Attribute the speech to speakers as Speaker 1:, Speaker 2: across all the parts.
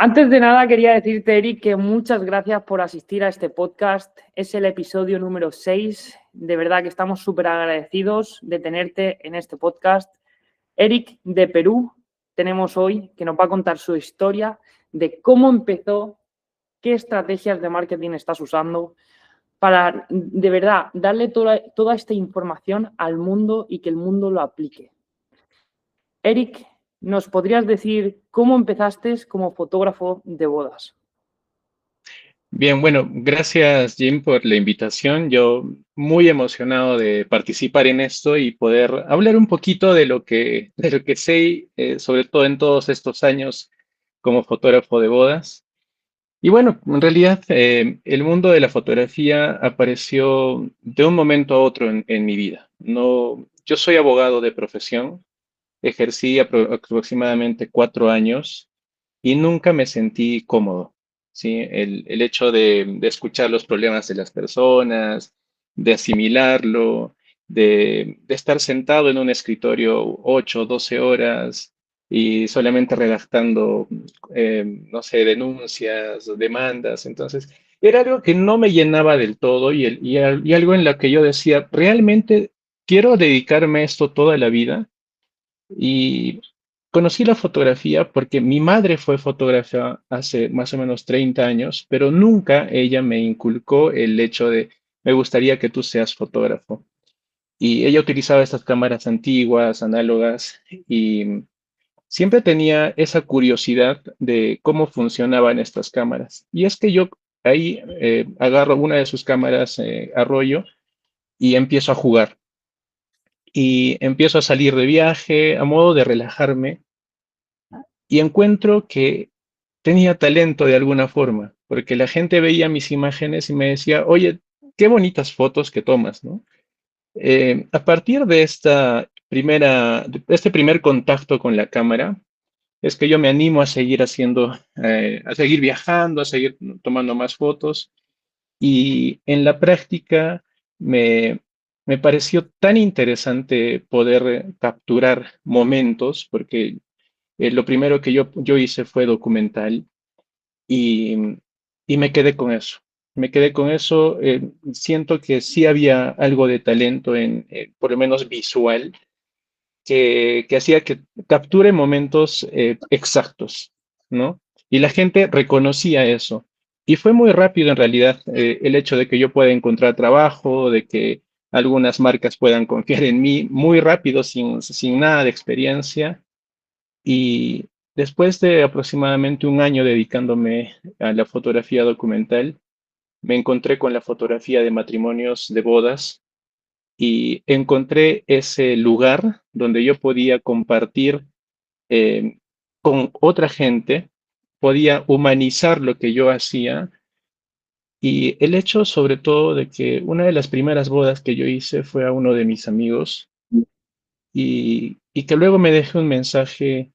Speaker 1: Antes de nada, quería decirte, Eric, que muchas gracias por asistir a este podcast. Es el episodio número 6. De verdad que estamos súper agradecidos de tenerte en este podcast. Eric, de Perú, tenemos hoy que nos va a contar su historia de cómo empezó, qué estrategias de marketing estás usando para, de verdad, darle toda esta información al mundo y que el mundo lo aplique. Eric, ¿nos podrías decir cómo empezaste como fotógrafo de bodas?
Speaker 2: Bien, bueno, gracias Jim por la invitación. Yo muy emocionado de participar en esto y poder hablar un poquito de lo que sé, sobre todo en todos estos años como fotógrafo de bodas. Y bueno, en realidad el mundo de la fotografía apareció de un momento a otro en mi vida. No, yo soy abogado de profesión, ejercí aproximadamente 4 años y nunca me sentí cómodo, ¿sí? El hecho de escuchar los problemas de las personas, de asimilarlo, de estar sentado en un escritorio 8 o 12 horas y solamente redactando, no sé, denuncias, demandas. Entonces, era algo que no me llenaba del todo y algo en lo que yo decía, ¿realmente quiero dedicarme a esto toda la vida? Y conocí la fotografía porque mi madre fue fotógrafa hace más o menos 30 años, pero nunca ella me inculcó el hecho de, me gustaría que tú seas fotógrafo. Y ella utilizaba estas cámaras antiguas, análogas, y siempre tenía esa curiosidad de cómo funcionaban estas cámaras. Y es que yo ahí agarro una de sus cámaras a rollo y empiezo a jugar. Y empiezo a salir de viaje a modo de relajarme y encuentro que tenía talento de alguna forma, porque la gente veía mis imágenes y me decía, oye, qué bonitas fotos que tomas, ¿no? A partir de de este primer contacto con la cámara, es que yo me animo a seguir haciendo, a seguir viajando, a seguir tomando más fotos y en la práctica me, me pareció tan interesante poder capturar momentos, porque lo primero que yo hice fue documental y, y me quedé con eso. Me quedé con eso. Siento que sí había algo de talento por lo menos visual, que hacía que capture momentos exactos, ¿no? Y la gente reconocía eso. Y fue muy rápido en realidad el hecho de que yo pueda encontrar trabajo, de que algunas marcas puedan confiar en mí muy rápido, sin nada de experiencia. Y después de aproximadamente un año dedicándome a la fotografía documental, me encontré con la fotografía de matrimonios, de bodas, y encontré ese lugar donde yo podía compartir eh, con otra gente, podía humanizar lo que yo hacía. Y el hecho sobre todo de que una de las primeras bodas que yo hice fue a uno de mis amigos y que luego me dejó un mensaje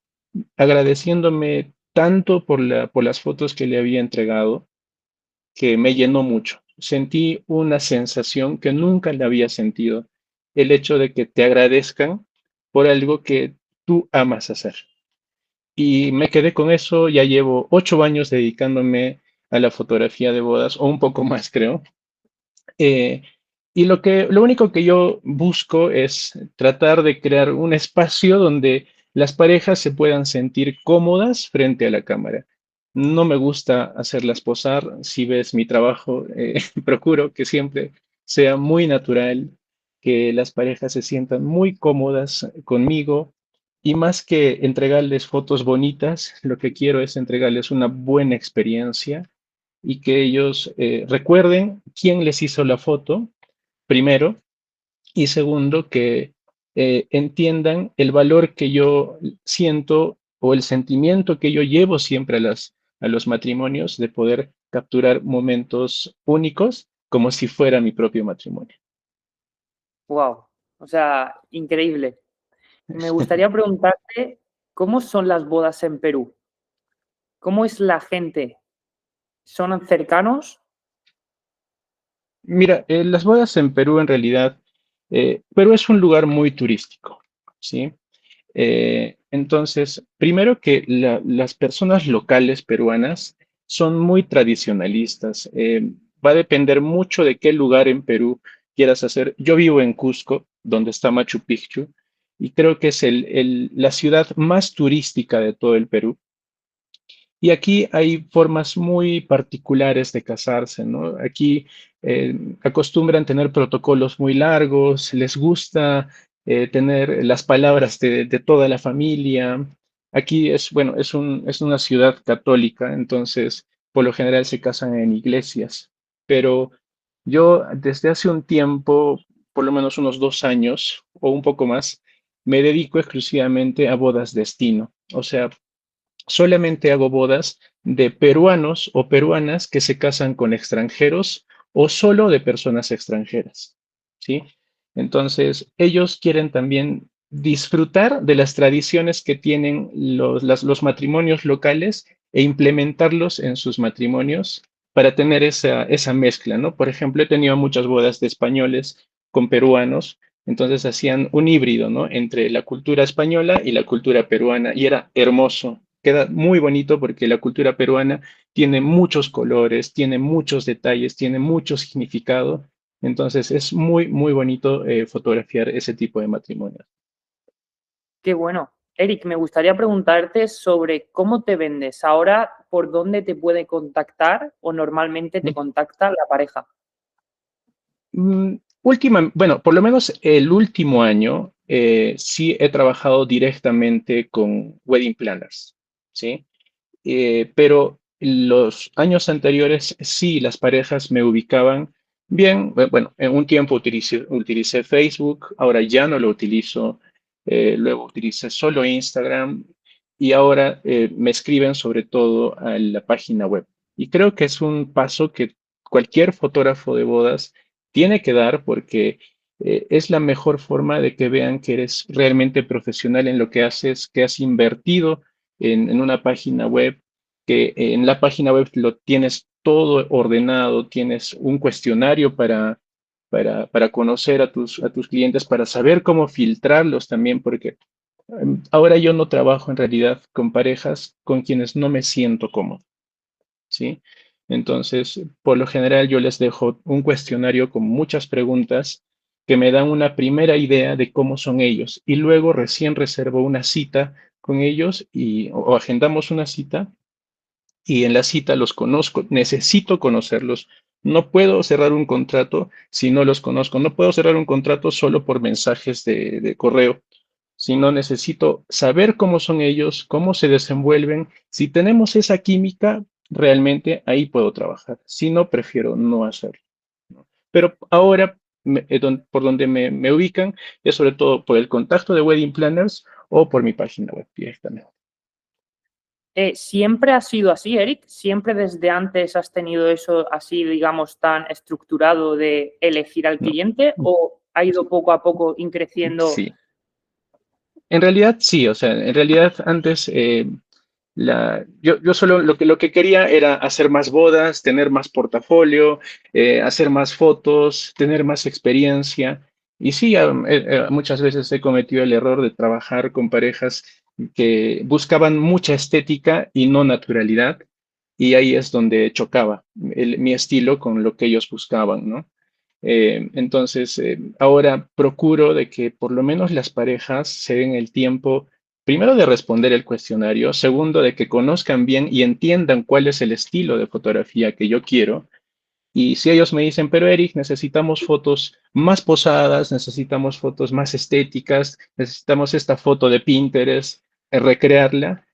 Speaker 2: agradeciéndome tanto por las fotos que le había entregado, que me llenó mucho. Sentí una sensación que nunca le había sentido, el hecho de que te agradezcan por algo que tú amas hacer. Y me quedé con eso, ya llevo 8 años dedicándome a la fotografía de bodas, o un poco más, creo. Eh, y lo único que yo busco es tratar de crear un espacio donde las parejas se puedan sentir cómodas frente a la cámara. No me gusta hacerlas posar. Si ves mi trabajo, procuro que siempre sea muy natural, que las parejas se sientan muy cómodas conmigo. Y más que entregarles fotos bonitas, lo que quiero es entregarles una buena experiencia y que ellos recuerden quién les hizo la foto, primero, y segundo, que entiendan el valor que yo siento o el sentimiento que yo llevo siempre a los matrimonios de poder capturar momentos únicos como si fuera mi propio matrimonio.
Speaker 1: Wow, o sea, increíble. Me gustaría preguntarte cómo son las bodas en Perú. ¿Cómo es la gente? ¿Son cercanos?
Speaker 2: Mira, las bodas en Perú en realidad, Perú es un lugar muy turístico, ¿sí? Entonces, primero que las personas locales peruanas son muy tradicionalistas. Va a depender mucho de qué lugar en Perú quieras hacer. Yo vivo en Cusco, donde está Machu Picchu, y creo que es la ciudad más turística de todo el Perú. Y aquí hay formas muy particulares de casarse, ¿no? Aquí acostumbran tener protocolos muy largos, les gusta tener las palabras de toda la familia. Aquí es, bueno, es una ciudad católica, entonces por lo general se casan en iglesias. Pero yo desde hace un tiempo, por lo menos unos 2 años o un poco más, me dedico exclusivamente a bodas destino. O sea, solamente hago bodas de peruanos o peruanas que se casan con extranjeros o solo de personas extranjeras, ¿sí? Entonces, ellos quieren también disfrutar de las tradiciones que tienen los matrimonios locales e implementarlos en sus matrimonios para tener esa mezcla, ¿no? Por ejemplo, he tenido muchas bodas de españoles con peruanos, entonces hacían un híbrido, ¿no? Entre la cultura española y la cultura peruana y era hermoso. Queda muy bonito porque la cultura peruana tiene muchos colores, tiene muchos detalles, tiene mucho significado. Entonces es muy, muy bonito fotografiar ese tipo de matrimonios.
Speaker 1: Qué bueno. Eric, me gustaría preguntarte sobre cómo te vendes. Ahora, ¿por dónde te puede contactar o normalmente te contacta la pareja?
Speaker 2: Bueno, por lo menos el último año sí he trabajado directamente con wedding planners, ¿sí? Pero los años anteriores sí, las parejas me ubicaban bien. Bueno, en un tiempo utilicé Facebook, ahora ya no lo utilizo. Luego utilicé solo Instagram y ahora me escriben sobre todo a la página web. Y creo que es un paso que cualquier fotógrafo de bodas tiene que dar porque es la mejor forma de que vean que eres realmente profesional en lo que haces, que has invertido en una página web, que en la página web lo tienes todo ordenado, tienes un cuestionario para conocer a tus clientes, para saber cómo filtrarlos también, porque ahora yo no trabajo en realidad con parejas con quienes no me siento cómodo, ¿sí? Entonces, por lo general yo les dejo un cuestionario con muchas preguntas que me dan una primera idea de cómo son ellos y luego recién reservo una cita con ellos o agendamos una cita y en la cita los conozco, necesito conocerlos. No puedo cerrar un contrato si no los conozco. No puedo cerrar un contrato solo por mensajes de correo, sino necesito saber cómo son ellos, cómo se desenvuelven. Si tenemos esa química, realmente ahí puedo trabajar. Si no, prefiero no hacerlo, ¿no? Pero ahora, por donde me ubican, es sobre todo por el contacto de Wedding Planners o por mi página web directamente.
Speaker 1: ¿Siempre ha sido así, Eric? ¿Siempre desde antes has tenido eso así, digamos, tan estructurado de elegir al
Speaker 2: ¿No?
Speaker 1: cliente o ha ido poco a poco increciendo?
Speaker 2: Sí. En realidad sí, o sea, en realidad antes yo solo lo que quería era hacer más bodas, tener más portafolio, hacer más fotos, tener más experiencia. Y sí, muchas veces he cometido el error de trabajar con parejas que buscaban mucha estética y no naturalidad. Y ahí es donde chocaba mi estilo con lo que ellos buscaban, ¿no? Entonces, ahora procuro de que por lo menos las parejas se den el tiempo, primero de responder el cuestionario, segundo de que conozcan bien y entiendan cuál es el estilo de fotografía que yo quiero. Y si ellos me dicen, pero Eric, necesitamos fotos más posadas, necesitamos fotos más estéticas, necesitamos esta foto de Pinterest, recrearla,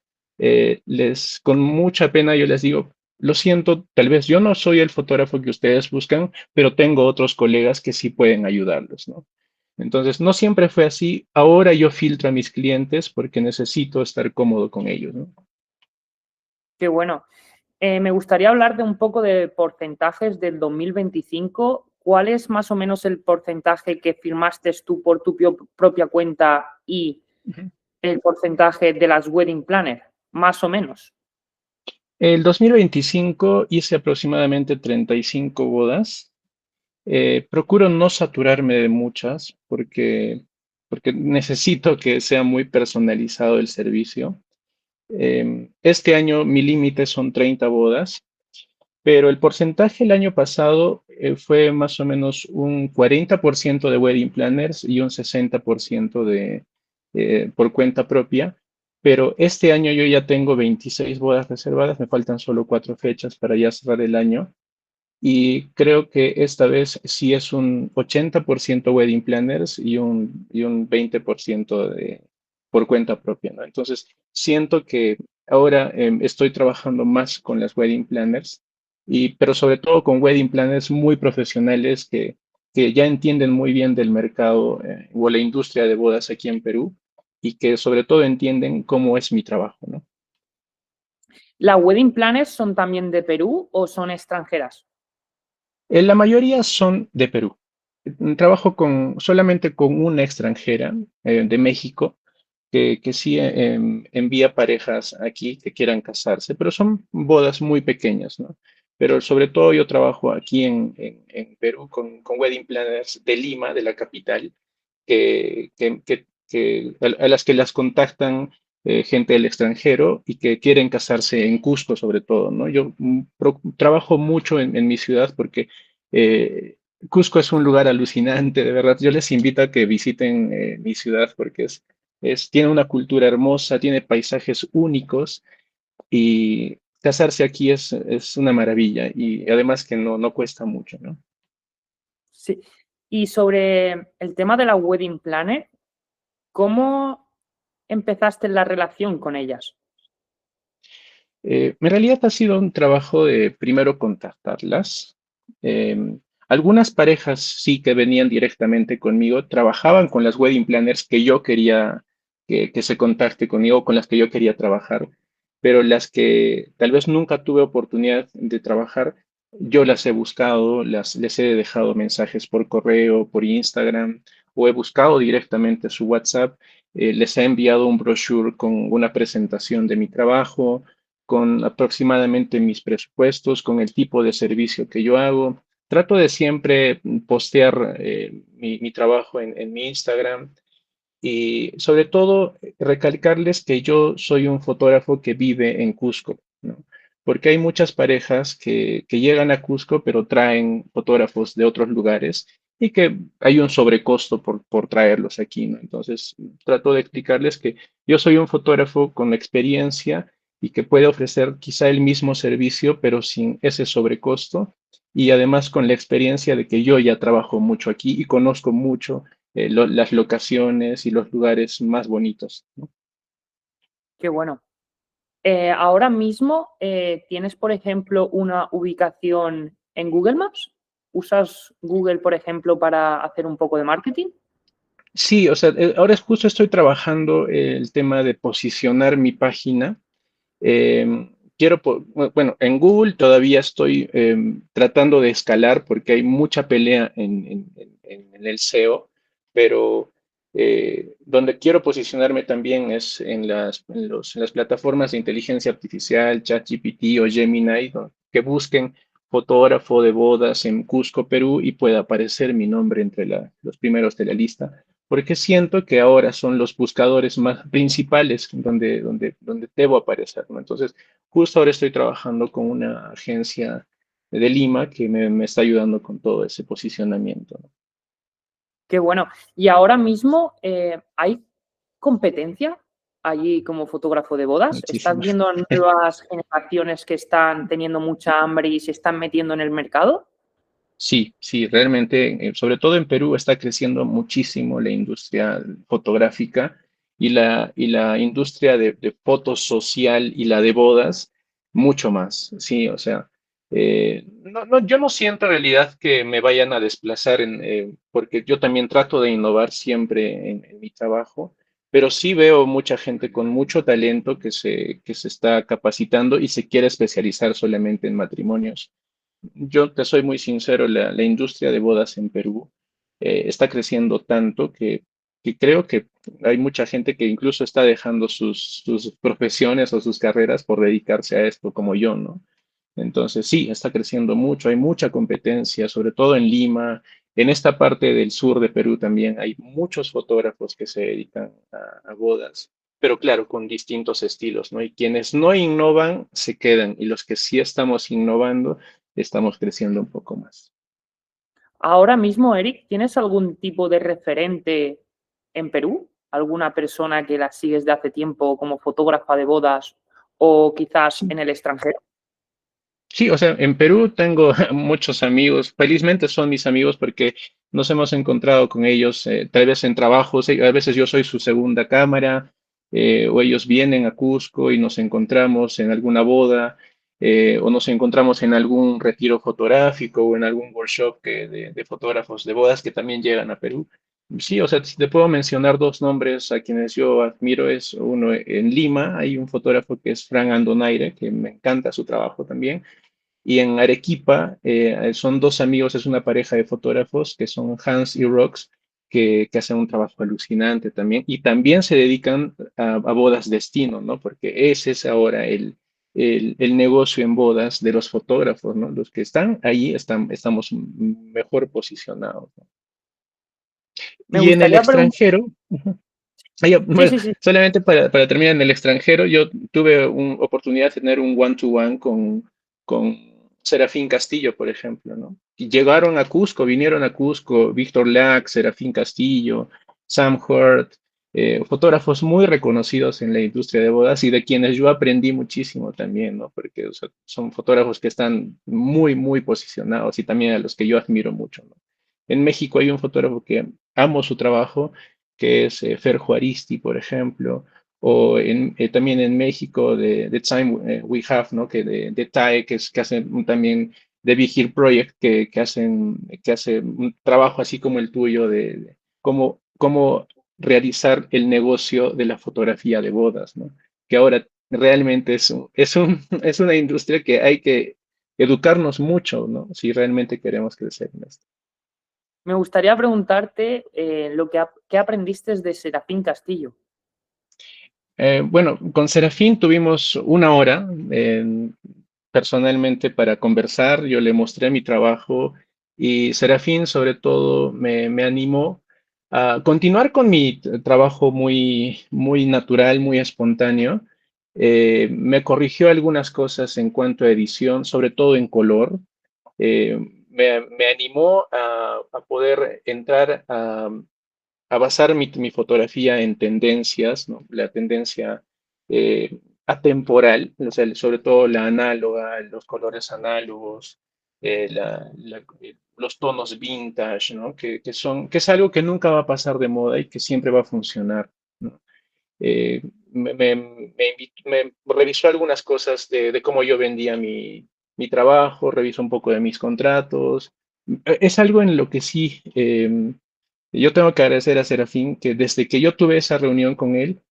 Speaker 2: con mucha pena yo les digo, lo siento, tal vez yo no soy el fotógrafo que ustedes buscan, pero tengo otros colegas que sí pueden ayudarlos, ¿no? Entonces, no siempre fue así. Ahora yo filtro a mis clientes porque necesito estar cómodo con ellos, ¿no?
Speaker 1: Qué bueno. Me gustaría hablar de un poco de porcentajes del 2025. ¿Cuál es más o menos el porcentaje que firmaste tú por tu propia cuenta y
Speaker 2: Ujú.
Speaker 1: el porcentaje de las wedding planner? Más o menos.
Speaker 2: El 2025 hice aproximadamente 35 bodas. Procuro no saturarme de muchas porque porque necesito que sea muy personalizado el servicio. Este año mi límite son 30 bodas, pero el porcentaje el año pasado fue más o menos un 40% de wedding planners y un 60% por cuenta propia. Pero este año yo ya tengo 26 bodas reservadas, me faltan solo 4 fechas para ya cerrar el año. Y creo que esta vez sí es un 80% wedding planners y un 20% por cuenta propia, ¿no? Entonces, siento que ahora estoy trabajando más con las wedding planners, pero sobre todo con wedding planners muy profesionales que ya entienden muy bien del mercado o la industria de bodas aquí en Perú y que sobre todo entienden cómo es mi trabajo, ¿no?
Speaker 1: ¿Las wedding planners son también de Perú o son extranjeras?
Speaker 2: La mayoría son de Perú. Trabajo solamente con una extranjera de México que sí envía parejas aquí que quieran casarse, pero son bodas muy pequeñas, ¿no? Pero sobre todo yo trabajo aquí en Perú con wedding planners de Lima, de la capital, a las que las contactan gente del extranjero y que quieren casarse en Cusco sobre todo, ¿no? Yo trabajo mucho en mi ciudad porque eh, Cusco es un lugar alucinante, de verdad. Yo les invito a que visiten mi ciudad porque tiene una cultura hermosa, tiene paisajes únicos y casarse aquí es una maravilla y además que no cuesta mucho, ¿no?
Speaker 1: Sí. Y sobre el tema de la wedding planner, ¿cómo empezaste la relación con ellas?
Speaker 2: En realidad ha sido un trabajo de primero contactarlas. Algunas parejas sí que venían directamente conmigo, trabajaban con las wedding planners que yo quería que se contacte conmigo, con las que yo quería trabajar, pero las que tal vez nunca tuve oportunidad de trabajar, yo las he buscado, les he dejado mensajes por correo, por Instagram, o he buscado directamente su WhatsApp, les he enviado un brochure con una presentación de mi trabajo con aproximadamente mis presupuestos, con el tipo de servicio que yo hago. Trato de siempre postear mi trabajo en mi Instagram y sobre todo recalcarles que yo soy un fotógrafo que vive en Cusco, ¿no? Porque hay muchas parejas que llegan a Cusco pero traen fotógrafos de otros lugares y que hay un sobrecosto por traerlos aquí, ¿no? Entonces trato de explicarles que yo soy un fotógrafo con experiencia y que puede ofrecer quizá el mismo servicio pero sin ese sobrecosto y además con la experiencia de que yo ya trabajo mucho aquí y conozco mucho las locaciones y los lugares más bonitos, ¿no?
Speaker 1: Qué bueno. Ahora mismo, ¿tienes, por ejemplo, una ubicación en Google Maps? ¿Usas Google, por ejemplo, para hacer un poco de marketing?
Speaker 2: Sí, o sea, ahora justo estoy trabajando el tema de posicionar mi página. Bueno, en Google todavía estoy tratando de escalar porque hay mucha pelea en el SEO, pero donde quiero posicionarme también es en las plataformas de inteligencia artificial, ChatGPT o Gemini, ¿no? Que busquen fotógrafo de bodas en Cusco, Perú, y pueda aparecer mi nombre entre los primeros de la lista porque siento que ahora son los buscadores más principales donde debo aparecer, ¿no? Entonces, justo ahora estoy trabajando con una agencia de Lima que me está ayudando con todo ese posicionamiento, ¿no?
Speaker 1: Qué bueno. Y ahora mismo, ¿hay competencia allí como fotógrafo de bodas? ¿Estás
Speaker 2: Muchísimo.
Speaker 1: viendo a nuevas generaciones que están teniendo mucha hambre y se están metiendo en el mercado?
Speaker 2: Sí, sí, realmente, sobre todo en Perú, está creciendo muchísimo la industria fotográfica y la industria de foto social y la de bodas, mucho más. Sí, o sea, yo no siento en realidad que me vayan a desplazar porque yo también trato de innovar siempre en mi trabajo, pero sí veo mucha gente con mucho talento que se está capacitando y se quiere especializar solamente en matrimonios. Yo te soy muy sincero, la industria de bodas en Perú está creciendo tanto que creo que hay mucha gente que incluso está dejando sus profesiones o sus carreras por dedicarse a esto, como yo, ¿no? Entonces, sí, está creciendo mucho, hay mucha competencia, sobre todo en Lima, en esta parte del sur de Perú también hay muchos fotógrafos que se dedican a bodas, pero claro, con distintos estilos, ¿no? Y quienes no innovan se quedan, y los que sí estamos innovando, estamos creciendo un poco más.
Speaker 1: Ahora mismo, Eric, ¿tienes algún tipo de referente en Perú? ¿Alguna persona que la sigues de hace tiempo como fotógrafa de bodas o quizás en el extranjero?
Speaker 2: Sí, o sea, en Perú tengo muchos amigos, felizmente son mis amigos porque nos hemos encontrado con ellos, tal vez en trabajos, a veces yo soy su segunda cámara, o ellos vienen a Cusco y nos encontramos en alguna boda, o nos encontramos en algún retiro fotográfico o en algún workshop de fotógrafos de bodas que también llegan a Perú. Sí, o sea, si te puedo mencionar dos nombres a quienes yo admiro, es uno en Lima, hay un fotógrafo que es Fran Andonaire, que me encanta su trabajo también. Y en Arequipa son dos amigos, es una pareja de fotógrafos que son Hans y Rox, que hacen un trabajo alucinante también. Y también se dedican a bodas destino, ¿no? Porque ese es ahora el negocio en bodas de los fotógrafos, ¿no? Los que están ahí estamos mejor posicionados, ¿no?
Speaker 1: Me
Speaker 2: Y en el
Speaker 1: gustaría preguntar.
Speaker 2: extranjero,
Speaker 1: Sí,
Speaker 2: bueno,
Speaker 1: sí, sí.
Speaker 2: solamente para terminar, en el extranjero, yo tuve una oportunidad de tener un one-to-one con Serafín Castillo, por ejemplo, ¿no? Y llegaron a Cusco, vinieron a Cusco, Víctor Lac, Serafín Castillo, Sam Hurt, fotógrafos muy reconocidos en la industria de bodas y de quienes yo aprendí muchísimo también, ¿no? Porque o sea, son fotógrafos que están muy, muy posicionados y también a los que yo admiro mucho, ¿no? En México hay un fotógrafo que amo su trabajo, que es Fer Juaristi, por ejemplo, o también en México de The Time We Have, ¿no? Que de TAE, que hacen también de Big Hill Project, que hace un trabajo así como el tuyo de cómo realizar el negocio de la fotografía de bodas, ¿no? Que ahora realmente es una industria que hay que educarnos mucho, ¿no? Si realmente queremos crecer en esto.
Speaker 1: Me gustaría preguntarte qué aprendiste de Serafín Castillo.
Speaker 2: Bueno, con Serafín tuvimos una hora personalmente para conversar. Yo le mostré mi trabajo y Serafín sobre todo me animó a continuar con mi trabajo muy, muy natural, muy espontáneo. Me corrigió algunas cosas en cuanto a edición, sobre todo en color. Eh, me animó a poder entrar a basar mi fotografía en tendencias, ¿no? La tendencia eh, atemporal, o sea, sobre todo la análoga, los colores análogos, los tonos vintage, ¿no? Que es algo que nunca va a pasar de moda y que siempre va a funcionar, ¿no? Eh, me revisó algunas cosas de cómo yo vendía mi trabajo, revisó un poco de mis contratos. Es algo en lo que sí yo tengo que agradecer a Serafín que desde que yo tuve esa reunión con él,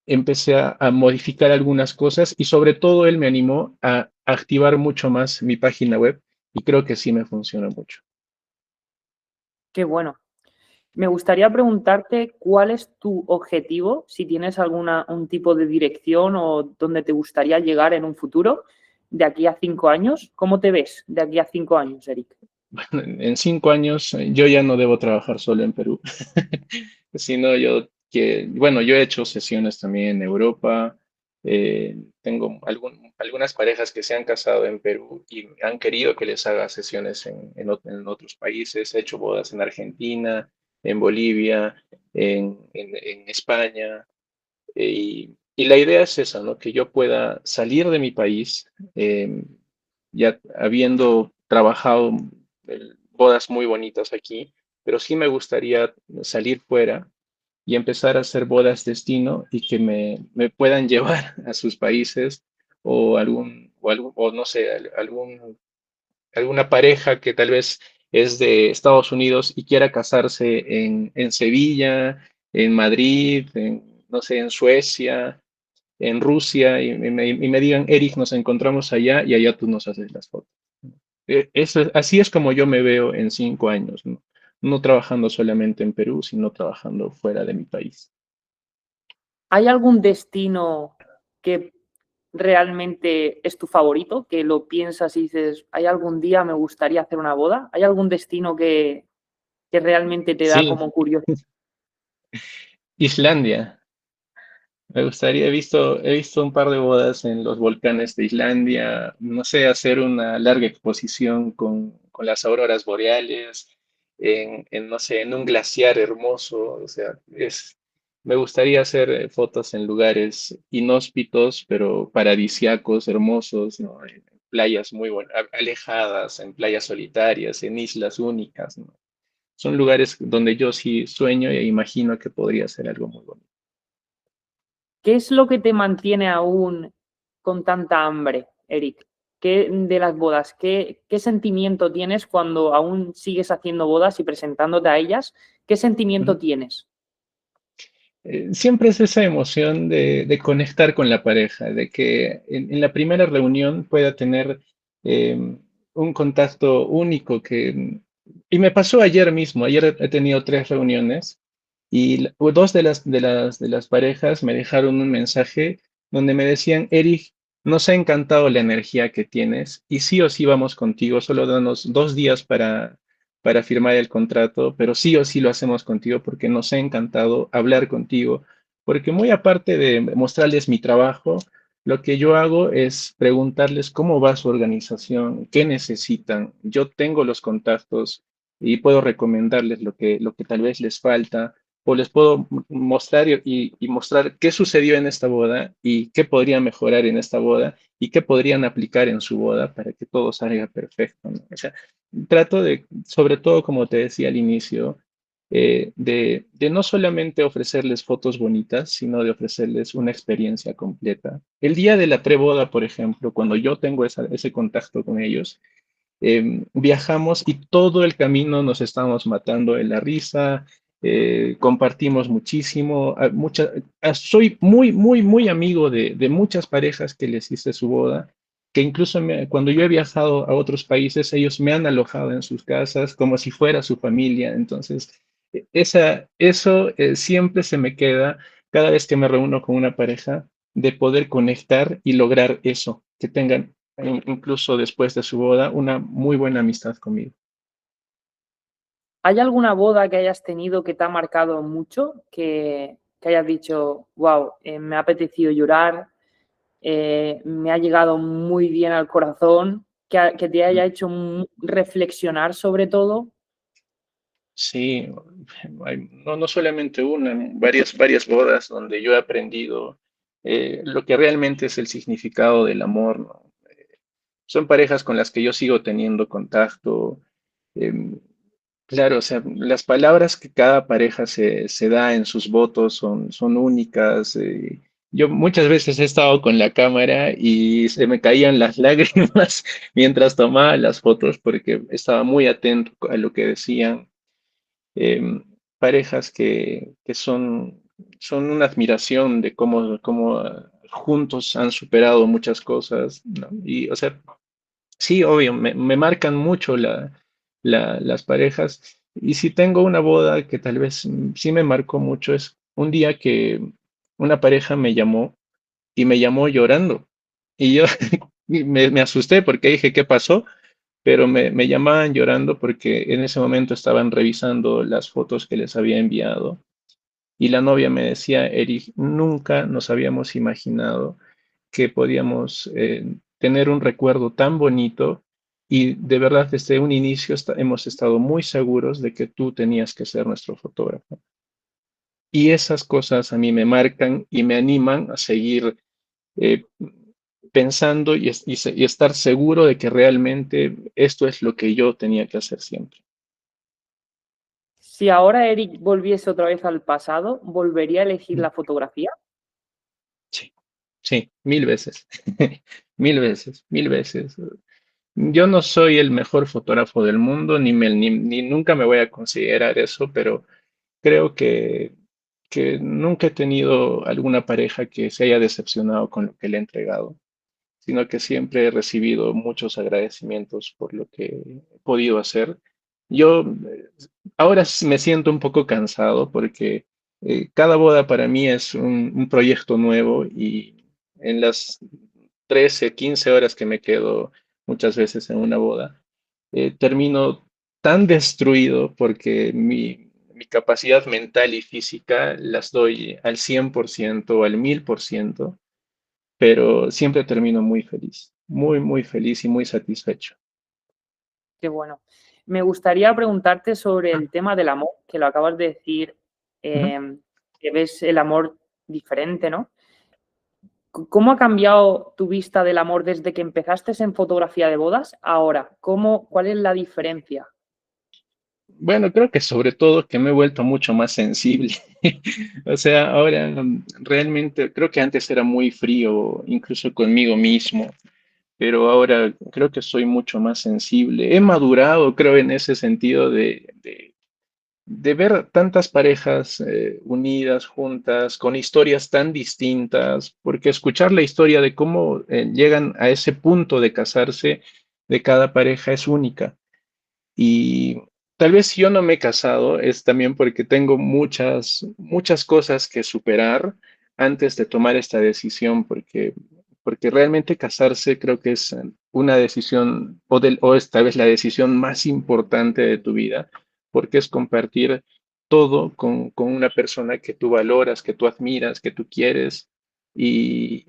Speaker 2: empecé a modificar algunas cosas y sobre todo él me animó a activar mucho más mi página web y creo que sí me funciona mucho.
Speaker 1: Qué bueno. Me gustaría preguntarte cuál es tu objetivo, si tienes un tipo de dirección o dónde te gustaría llegar en un futuro de aquí a 5 años. ¿Cómo te ves de aquí a 5 años, Eric?
Speaker 2: En 5 años yo ya no debo trabajar solo en Perú, sino bueno, yo he hecho sesiones también en Europa, tengo algunas parejas que se han casado en Perú y han querido que les haga sesiones en otros países, he hecho bodas en Argentina, en Bolivia, en España, y la idea es esa, ¿no? Que yo pueda salir de mi país, ya habiendo trabajado bodas muy bonitas aquí, pero sí me gustaría salir fuera y empezar a hacer bodas destino y que me puedan llevar a sus países o no sé, alguna pareja que tal vez es de Estados Unidos y quiera casarse en Sevilla, en Madrid, no sé, en Suecia, en Rusia, y me digan, Eric, nos encontramos allá y allá tú nos haces las fotos. Así es como yo me veo en 5 años, ¿no? No trabajando solamente en Perú, sino trabajando fuera de mi país.
Speaker 1: ¿Hay algún destino que realmente es tu favorito? Que lo piensas y dices, ¿hay algún día me gustaría hacer una boda? ¿Hay algún destino que realmente te da
Speaker 2: Sí,
Speaker 1: como curiosidad?
Speaker 2: Islandia. Me gustaría, he visto un par de bodas en los volcanes de Islandia, no sé, hacer una larga exposición con las auroras boreales, no sé, en un glaciar hermoso, o sea, me gustaría hacer fotos en lugares inhóspitos, pero paradisíacos, hermosos, ¿no? En playas muy buenas, alejadas, en playas solitarias, en islas únicas, ¿no? Son lugares donde yo sí sueño e imagino que podría ser algo muy bonito.
Speaker 1: ¿Qué es lo que te mantiene aún con tanta hambre, Eric? ¿Qué de las bodas? ¿Qué sentimiento tienes cuando aún sigues haciendo bodas y presentándote a ellas? ¿Qué sentimiento tienes?
Speaker 2: Siempre es esa emoción de conectar con la pareja, de que en la primera reunión pueda tener un contacto único y me pasó ayer mismo, ayer he tenido 3 reuniones y dos de las parejas me dejaron un mensaje donde me decían, Eric, nos ha encantado la energía que tienes y sí o sí vamos contigo, solo danos 2 días para firmar el contrato, pero sí o sí lo hacemos contigo porque nos ha encantado hablar contigo, porque muy aparte de mostrarles mi trabajo, lo que yo hago es preguntarles cómo va su organización, qué necesitan. Yo tengo los contactos y puedo recomendarles lo que tal vez les falta, o les puedo mostrar y mostrar qué sucedió en esta boda y qué podrían mejorar en esta boda y qué podrían aplicar en su boda para que todo salga perfecto, ¿no? O sea, trato de, sobre todo, como te decía al inicio, de no solamente ofrecerles fotos bonitas, sino de ofrecerles una experiencia completa. El día de la preboda, por ejemplo, cuando yo tengo ese contacto con ellos, viajamos y todo el camino nos estábamos matando en la risa, compartimos muchísimo. Soy muy, muy, muy amigo de muchas parejas que les hice su boda, que incluso cuando yo he viajado a otros países, ellos me han alojado en sus casas como si fuera su familia. Entonces, eso siempre se me queda cada vez que me reúno con una pareja, de poder conectar y lograr eso, que tengan incluso después de su boda, una muy buena amistad conmigo.
Speaker 1: ¿Hay alguna boda que hayas tenido que te ha marcado mucho? Que hayas dicho, wow, me ha apetecido llorar, me ha llegado muy bien al corazón, que te haya hecho reflexionar sobre todo.
Speaker 2: Sí, no solamente una, varias bodas donde yo he aprendido lo que realmente es el significado del amor, ¿no? Son parejas con las que yo sigo teniendo contacto. em, Claro, o sea, las palabras que cada pareja se da en sus votos son únicas. Yo muchas veces he estado con la cámara y se me caían las lágrimas mientras tomaba las fotos porque estaba muy atento a lo que decían. Parejas que son una admiración de cómo juntos han superado muchas cosas, ¿no? Y, o sea, sí, obvio, me marcan mucho las parejas. Y si tengo una boda que tal vez sí me marcó mucho, es un día que una pareja me llamó y me llamó llorando. Y yo me asusté porque dije, ¿qué pasó? Pero me llamaban llorando porque en ese momento estaban revisando las fotos que les había enviado. Y la novia me decía, Eric, nunca nos habíamos imaginado que podíamos tener un recuerdo tan bonito y de verdad desde un inicio hemos estado muy seguros de que tú tenías que ser nuestro fotógrafo. Y esas cosas a mí me marcan y me animan a seguir eh, pensando y estar seguro de que realmente esto es lo que yo tenía que hacer siempre.
Speaker 1: Si ahora Eric volviese otra vez al pasado, ¿volvería a elegir la fotografía?
Speaker 2: Sí, sí, mil veces, mil veces, mil veces. Yo no soy el mejor fotógrafo del mundo, ni nunca me voy a considerar eso, pero creo que nunca he tenido alguna pareja que se haya decepcionado con lo que le he entregado, sino que siempre he recibido muchos agradecimientos por lo que he podido hacer. Yo ahora sí me siento un poco cansado porque cada boda para mí es un proyecto nuevo y en las 13, 15 horas que me quedo muchas veces en una boda, termino tan destruido porque mi capacidad mental y física las doy al 100% o al 1000%, pero siempre termino muy feliz, muy, muy feliz y muy satisfecho.
Speaker 1: Qué bueno. Me gustaría preguntarte sobre el tema del amor, que lo acabas de decir,
Speaker 2: Ujú.
Speaker 1: que ves el amor diferente, ¿no? ¿Cómo ha cambiado tu vista del amor desde que empezaste en fotografía de bodas? Ahora, ¿cuál es la diferencia?
Speaker 2: Bueno, creo que sobre todo que me he vuelto mucho más sensible. O sea, ahora realmente creo que antes era muy frío, incluso conmigo mismo, pero ahora creo que soy mucho más sensible. He madurado, creo, en ese sentido de ver tantas parejas unidas, juntas, con historias tan distintas, porque escuchar la historia de cómo llegan a ese punto de casarse de cada pareja es única. Y tal vez si yo no me he casado es también porque tengo muchas, muchas cosas que superar antes de tomar esta decisión, porque realmente casarse creo que es una decisión, o es tal vez la decisión más importante de tu vida, porque es compartir todo con una persona que tú valoras, que tú admiras, que tú quieres. Y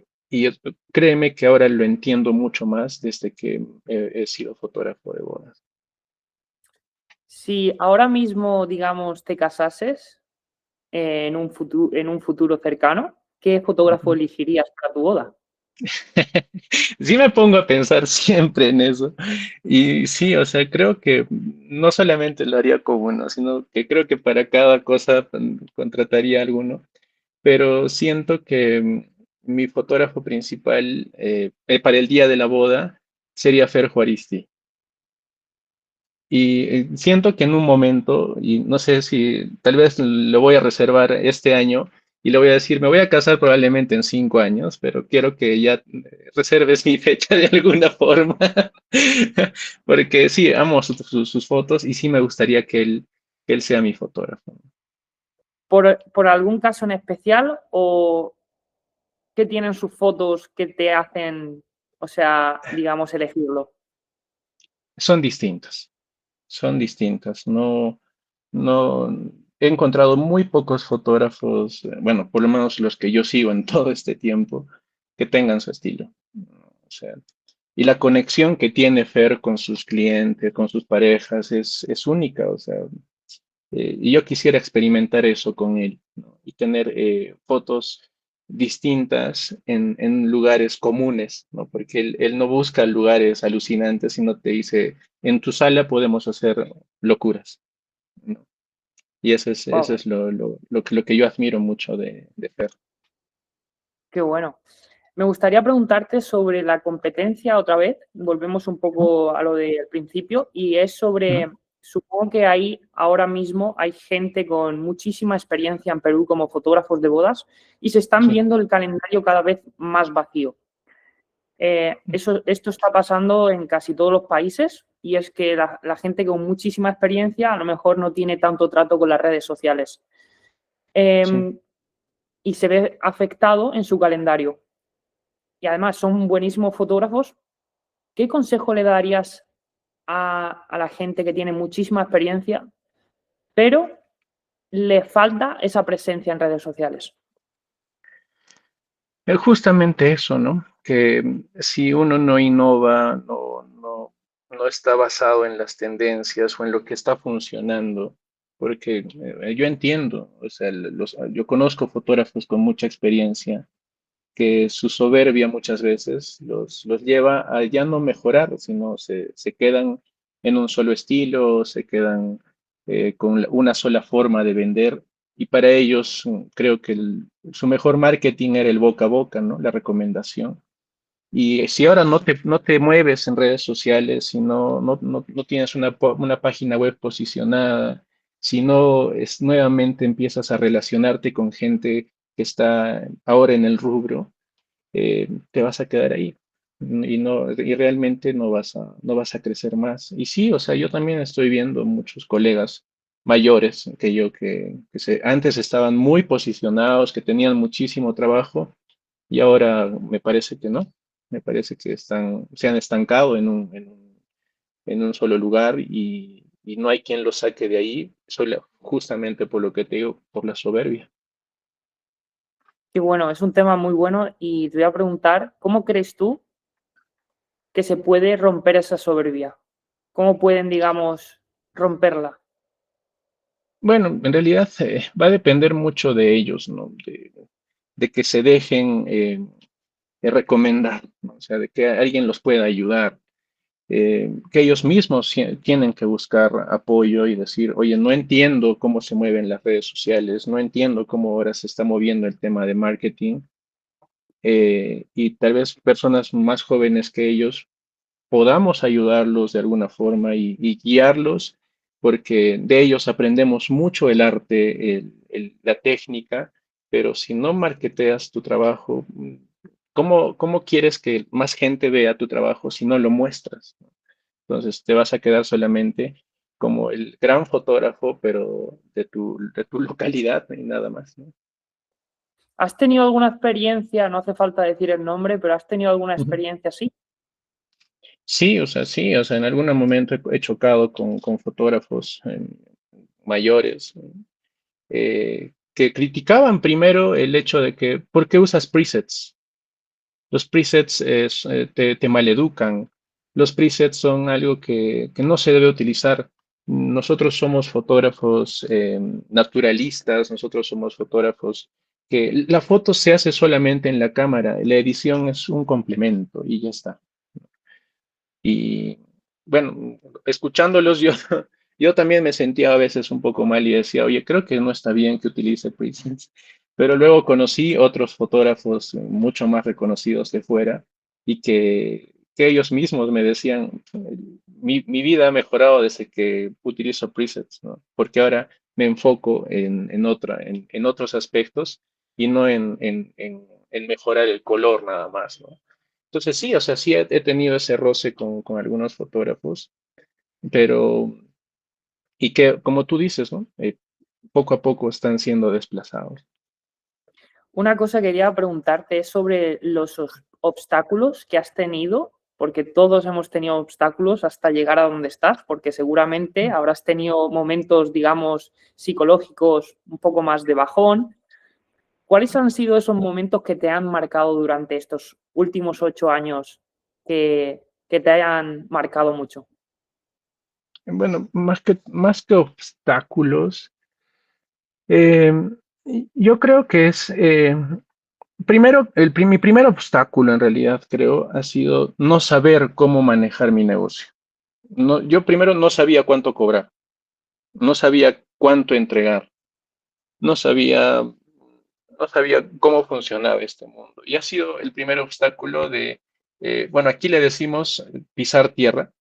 Speaker 2: créeme que ahora lo entiendo mucho más desde que he sido fotógrafo de bodas.
Speaker 1: Si ahora mismo, digamos, te casases en un futuro cercano, ¿qué fotógrafo elegirías para tu boda?
Speaker 2: Sí me pongo a pensar siempre en eso. Y sí, o sea, creo que no solamente lo haría con uno, sino que creo que para cada cosa contrataría alguno. Pero siento que mi fotógrafo principal para el día de la boda sería Fer Juaristi. Y siento que en un momento, y no sé si tal vez lo voy a reservar este año, y le voy a decir, me voy a casar probablemente en 5 años, pero quiero que ya reserves mi fecha de alguna forma, porque sí, amo sus fotos y sí me gustaría que él sea mi fotógrafo.
Speaker 1: ¿Por algún caso en especial o qué tienen sus fotos que te hacen, o sea, digamos, elegirlo?
Speaker 2: Son distintas, son distintas. No, no, he encontrado muy pocos fotógrafos, bueno, por lo menos los que yo sigo en todo este tiempo, que tengan su estilo. O sea, y la conexión que tiene Fer con sus clientes, con sus parejas, es única. O sea, y yo quisiera experimentar eso con él, ¿no? Y tener fotos distintas en lugares comunes, ¿no? Porque él no busca lugares alucinantes, sino te dice, en tu sala podemos hacer locuras, ¿no? Y eso
Speaker 1: Wow,
Speaker 2: es lo que yo admiro mucho de Fer.
Speaker 1: qué bueno. Me gustaría preguntarte sobre la competencia otra vez. Volvemos un
Speaker 2: Ujú,
Speaker 1: poco a lo del principio y es
Speaker 2: ujú,
Speaker 1: sobre, supongo que ahí ahora mismo hay gente con muchísima experiencia en Perú como fotógrafos de bodas y se están
Speaker 2: sí.
Speaker 1: viendo el calendario cada vez más vacío. Esto está pasando en casi todos los países y es que la gente con muchísima experiencia a lo mejor no tiene tanto trato con las redes sociales
Speaker 2: Sí.
Speaker 1: eh, y se ve afectado en su calendario. Y además son buenísimos fotógrafos. ¿Qué consejo le darías a la gente que tiene muchísima experiencia, pero le falta esa presencia en redes sociales?
Speaker 2: Justamente eso, ¿no? Que si uno no innova, no está basado en las tendencias o en lo que está funcionando, porque yo entiendo, o sea, yo conozco fotógrafos con mucha experiencia que su soberbia muchas veces los lleva a ya no mejorar, sino se quedan en un solo estilo, se quedan con una sola forma de vender. Y para ellos creo que su mejor marketing era el boca a boca, ¿no? La recomendación. Y si ahora no te mueves en redes sociales, si no tienes una página web posicionada, si no nuevamente empiezas a relacionarte con gente que está ahora en el rubro, te vas a quedar ahí y realmente no vas a crecer más. Y sí, o sea, yo también estoy viendo muchos colegas mayores que yo antes estaban muy posicionados, que tenían muchísimo trabajo y ahora me parece que no. Me parece que se han estancado en un solo lugar y no hay quien los saque de ahí, justamente por lo que te digo, por la soberbia.
Speaker 1: Y bueno, es un tema muy bueno y te voy a preguntar, ¿cómo crees tú que se puede romper esa soberbia? ¿Cómo pueden, digamos, romperla?
Speaker 2: Bueno, en realidad va a depender mucho de ellos, ¿no? De que se dejen recomendar, ¿no? O sea, de que alguien los pueda ayudar, que ellos mismos tienen que buscar apoyo y decir, oye, no entiendo cómo se mueven las redes sociales, no entiendo cómo ahora se está moviendo el tema de marketing, y tal vez personas más jóvenes que ellos podamos ayudarlos de alguna forma y guiarlos, porque de ellos aprendemos mucho el arte, la técnica, pero si no marketeas tu trabajo, ¿cómo quieres que más gente vea tu trabajo si no lo muestras? Entonces te vas a quedar solamente como el gran fotógrafo, pero de tu localidad y nada más, ¿no?
Speaker 1: ¿Has tenido alguna experiencia, no hace falta decir el nombre, pero has tenido alguna
Speaker 2: Ujú.
Speaker 1: experiencia así?
Speaker 2: Sí, o sea, en algún momento he chocado con fotógrafos mayores, que criticaban primero el hecho de que, ¿por qué usas presets? Los presets te maleducan. Los presets son algo que no se debe utilizar. Nosotros somos fotógrafos naturalistas, nosotros somos fotógrafos que la foto se hace solamente en la cámara, la edición es un complemento y ya está. Y bueno, escuchándolos yo, yo también me sentía a veces un poco mal y decía, oye, creo que no está bien que utilice presets. Pero luego conocí otros fotógrafos mucho más reconocidos de fuera y que ellos mismos me decían, mi vida ha mejorado desde que utilizo presets, ¿no? Porque ahora me enfoco en otros aspectos y no en mejorar el color nada más, ¿no? Entonces sí, o sea, sí he tenido ese roce con algunos fotógrafos, pero, y que, como tú dices, ¿no? Poco a poco están siendo desplazados.
Speaker 1: Una cosa que quería preguntarte es sobre los obstáculos que has tenido, porque todos hemos tenido obstáculos hasta llegar a donde estás, porque seguramente habrás tenido momentos, digamos, psicológicos un poco más de bajón. ¿Cuáles han sido esos momentos que te han marcado durante estos últimos 8 años que te hayan marcado mucho?
Speaker 2: Bueno, más que obstáculos, eh, yo creo que es, primero, mi primer obstáculo en realidad, creo, ha sido no saber cómo manejar mi negocio. No, yo primero no sabía cuánto cobrar, no sabía cuánto entregar, no sabía, no sabía cómo funcionaba este mundo. Y ha sido el primer obstáculo de, bueno, aquí le decimos pisar tierra,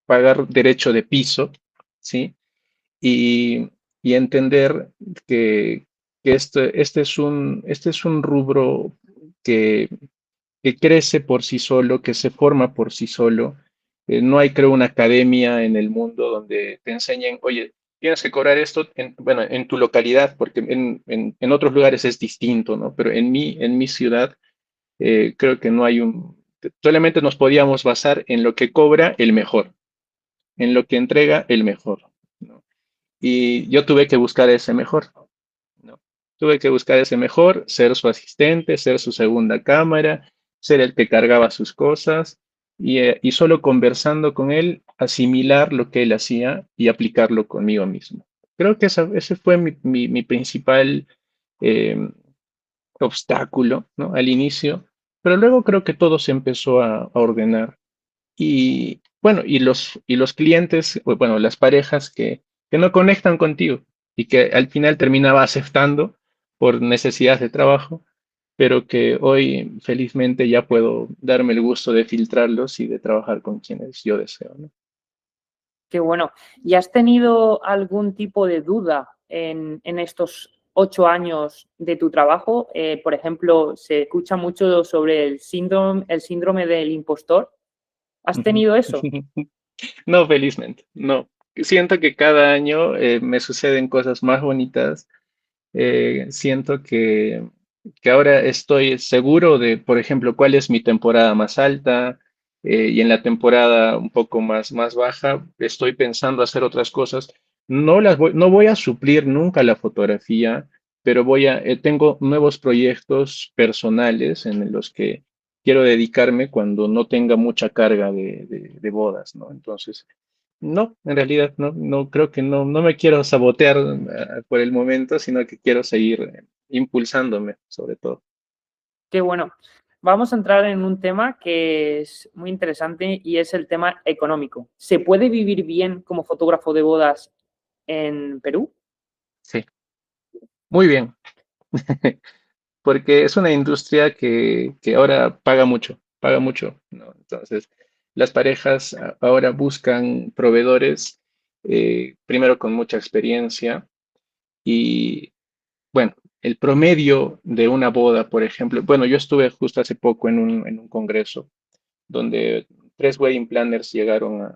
Speaker 2: pagar derecho de piso, ¿sí? Y, y entender que, que este es un rubro que, que crece por sí solo, que se forma por sí solo. No hay, creo, una academia en el mundo donde te enseñen, oye, tienes que cobrar esto, bueno, en tu localidad, porque en otros lugares es distinto, ¿no? Pero en mi ciudad, creo que no hay solamente nos podíamos basar en lo que cobra el mejor, en lo que entrega el mejor, ¿no? Y yo tuve que buscar ese mejor, ¿no? Tuve que buscar ese mejor, ser su asistente, ser su segunda cámara, ser el que cargaba sus cosas y solo conversando con él, asimilar lo que él hacía y aplicarlo conmigo mismo. Creo que ese fue mi principal eh, obstáculo, ¿no? Al inicio, pero luego creo que todo se empezó a ordenar. Y bueno, y los clientes, o bueno, las parejas que no conectan contigo y que al final terminaba aceptando por necesidad de trabajo, pero que hoy felizmente ya puedo darme el gusto de filtrarlos y de trabajar con quienes yo deseo, ¿no?
Speaker 1: Qué bueno. ¿Y has tenido algún tipo de duda en estos 8 años de tu trabajo? Por ejemplo, se escucha mucho sobre el síndrome del impostor. ¿Has
Speaker 2: Ujú.
Speaker 1: tenido eso?
Speaker 2: No, felizmente, no. Siento que cada año me suceden cosas más bonitas. Siento que que ahora estoy seguro de, por ejemplo, cuál es mi temporada más alta, y en la temporada un poco más baja estoy pensando hacer otras cosas. No voy a suplir nunca la fotografía, pero tengo nuevos proyectos personales en los que quiero dedicarme cuando no tenga mucha carga de bodas, ¿no? Entonces, no, en realidad no creo que no me quiero sabotear por el momento, sino que quiero seguir impulsándome, sobre todo.
Speaker 1: Qué bueno. Vamos a entrar en un tema que es muy interesante y es el tema económico. ¿Se puede vivir bien como fotógrafo de bodas en Perú?
Speaker 2: Sí, muy bien, porque es una industria que ahora paga mucho, ¿no? Entonces, las parejas ahora buscan proveedores, primero con mucha experiencia y, bueno, el promedio de una boda, por ejemplo, bueno, yo estuve justo hace poco en un congreso donde tres wedding planners llegaron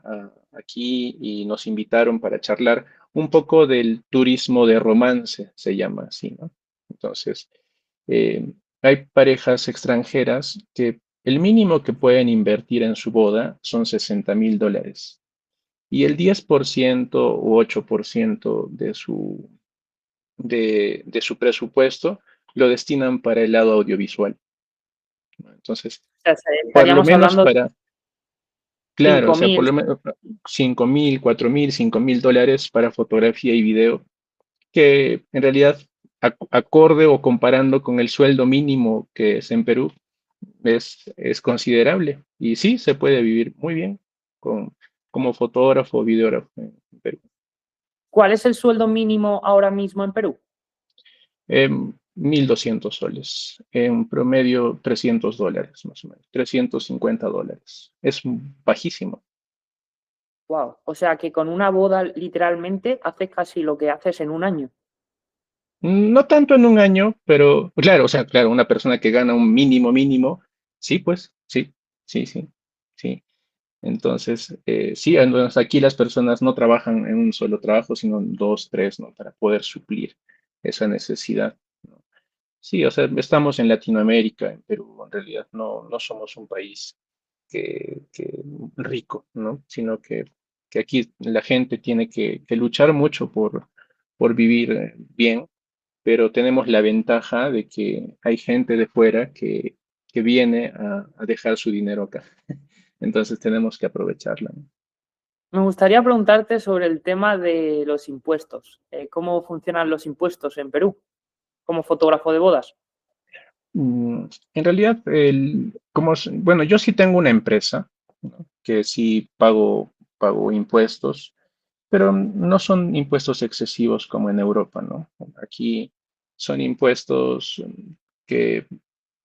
Speaker 2: aquí y nos invitaron para charlar un poco del turismo de romance, se llama así, ¿no? Entonces, hay parejas extranjeras que el mínimo que pueden invertir en su boda son $60,000 y el 10% u 8% de su presupuesto lo destinan para el lado audiovisual, ¿no? Entonces,
Speaker 1: O sea,
Speaker 2: por lo
Speaker 1: estaríamos
Speaker 2: menos
Speaker 1: hablando de
Speaker 2: para, claro, o sea, por
Speaker 1: 5.000.
Speaker 2: lo menos 5,000, 4,000, $5,000 para fotografía y video, que en realidad, acorde o comparando con el sueldo mínimo que es en Perú, es considerable. Y sí, se puede vivir muy bien con, como fotógrafo o videógrafo en Perú.
Speaker 1: ¿Cuál es el sueldo mínimo ahora mismo en Perú?
Speaker 2: 1,200 soles, en promedio $300 más o menos, $350. Es bajísimo.
Speaker 1: Wow. O sea que con una boda literalmente haces casi lo que haces en un año.
Speaker 2: No tanto en un año, pero claro, o sea, claro, una persona que gana un mínimo, sí, pues, sí. Entonces, sí, entonces aquí las personas no trabajan en un solo trabajo, sino en dos, tres, ¿no? Para poder suplir esa necesidad, ¿no? Sí, o sea, estamos en Latinoamérica, en Perú, en realidad no somos un país que rico, ¿no? Sino que aquí la gente tiene que luchar mucho por vivir bien, pero tenemos la ventaja de que hay gente de fuera que viene a dejar su dinero acá. Entonces tenemos que aprovecharla, ¿no?
Speaker 1: Me gustaría preguntarte sobre el tema de los impuestos. ¿Cómo funcionan los impuestos en Perú como fotógrafo de bodas?
Speaker 2: En realidad, bueno, yo sí tengo una empresa, ¿no? Que sí pago impuestos, pero no son impuestos excesivos como en Europa, ¿no? Aquí son impuestos que,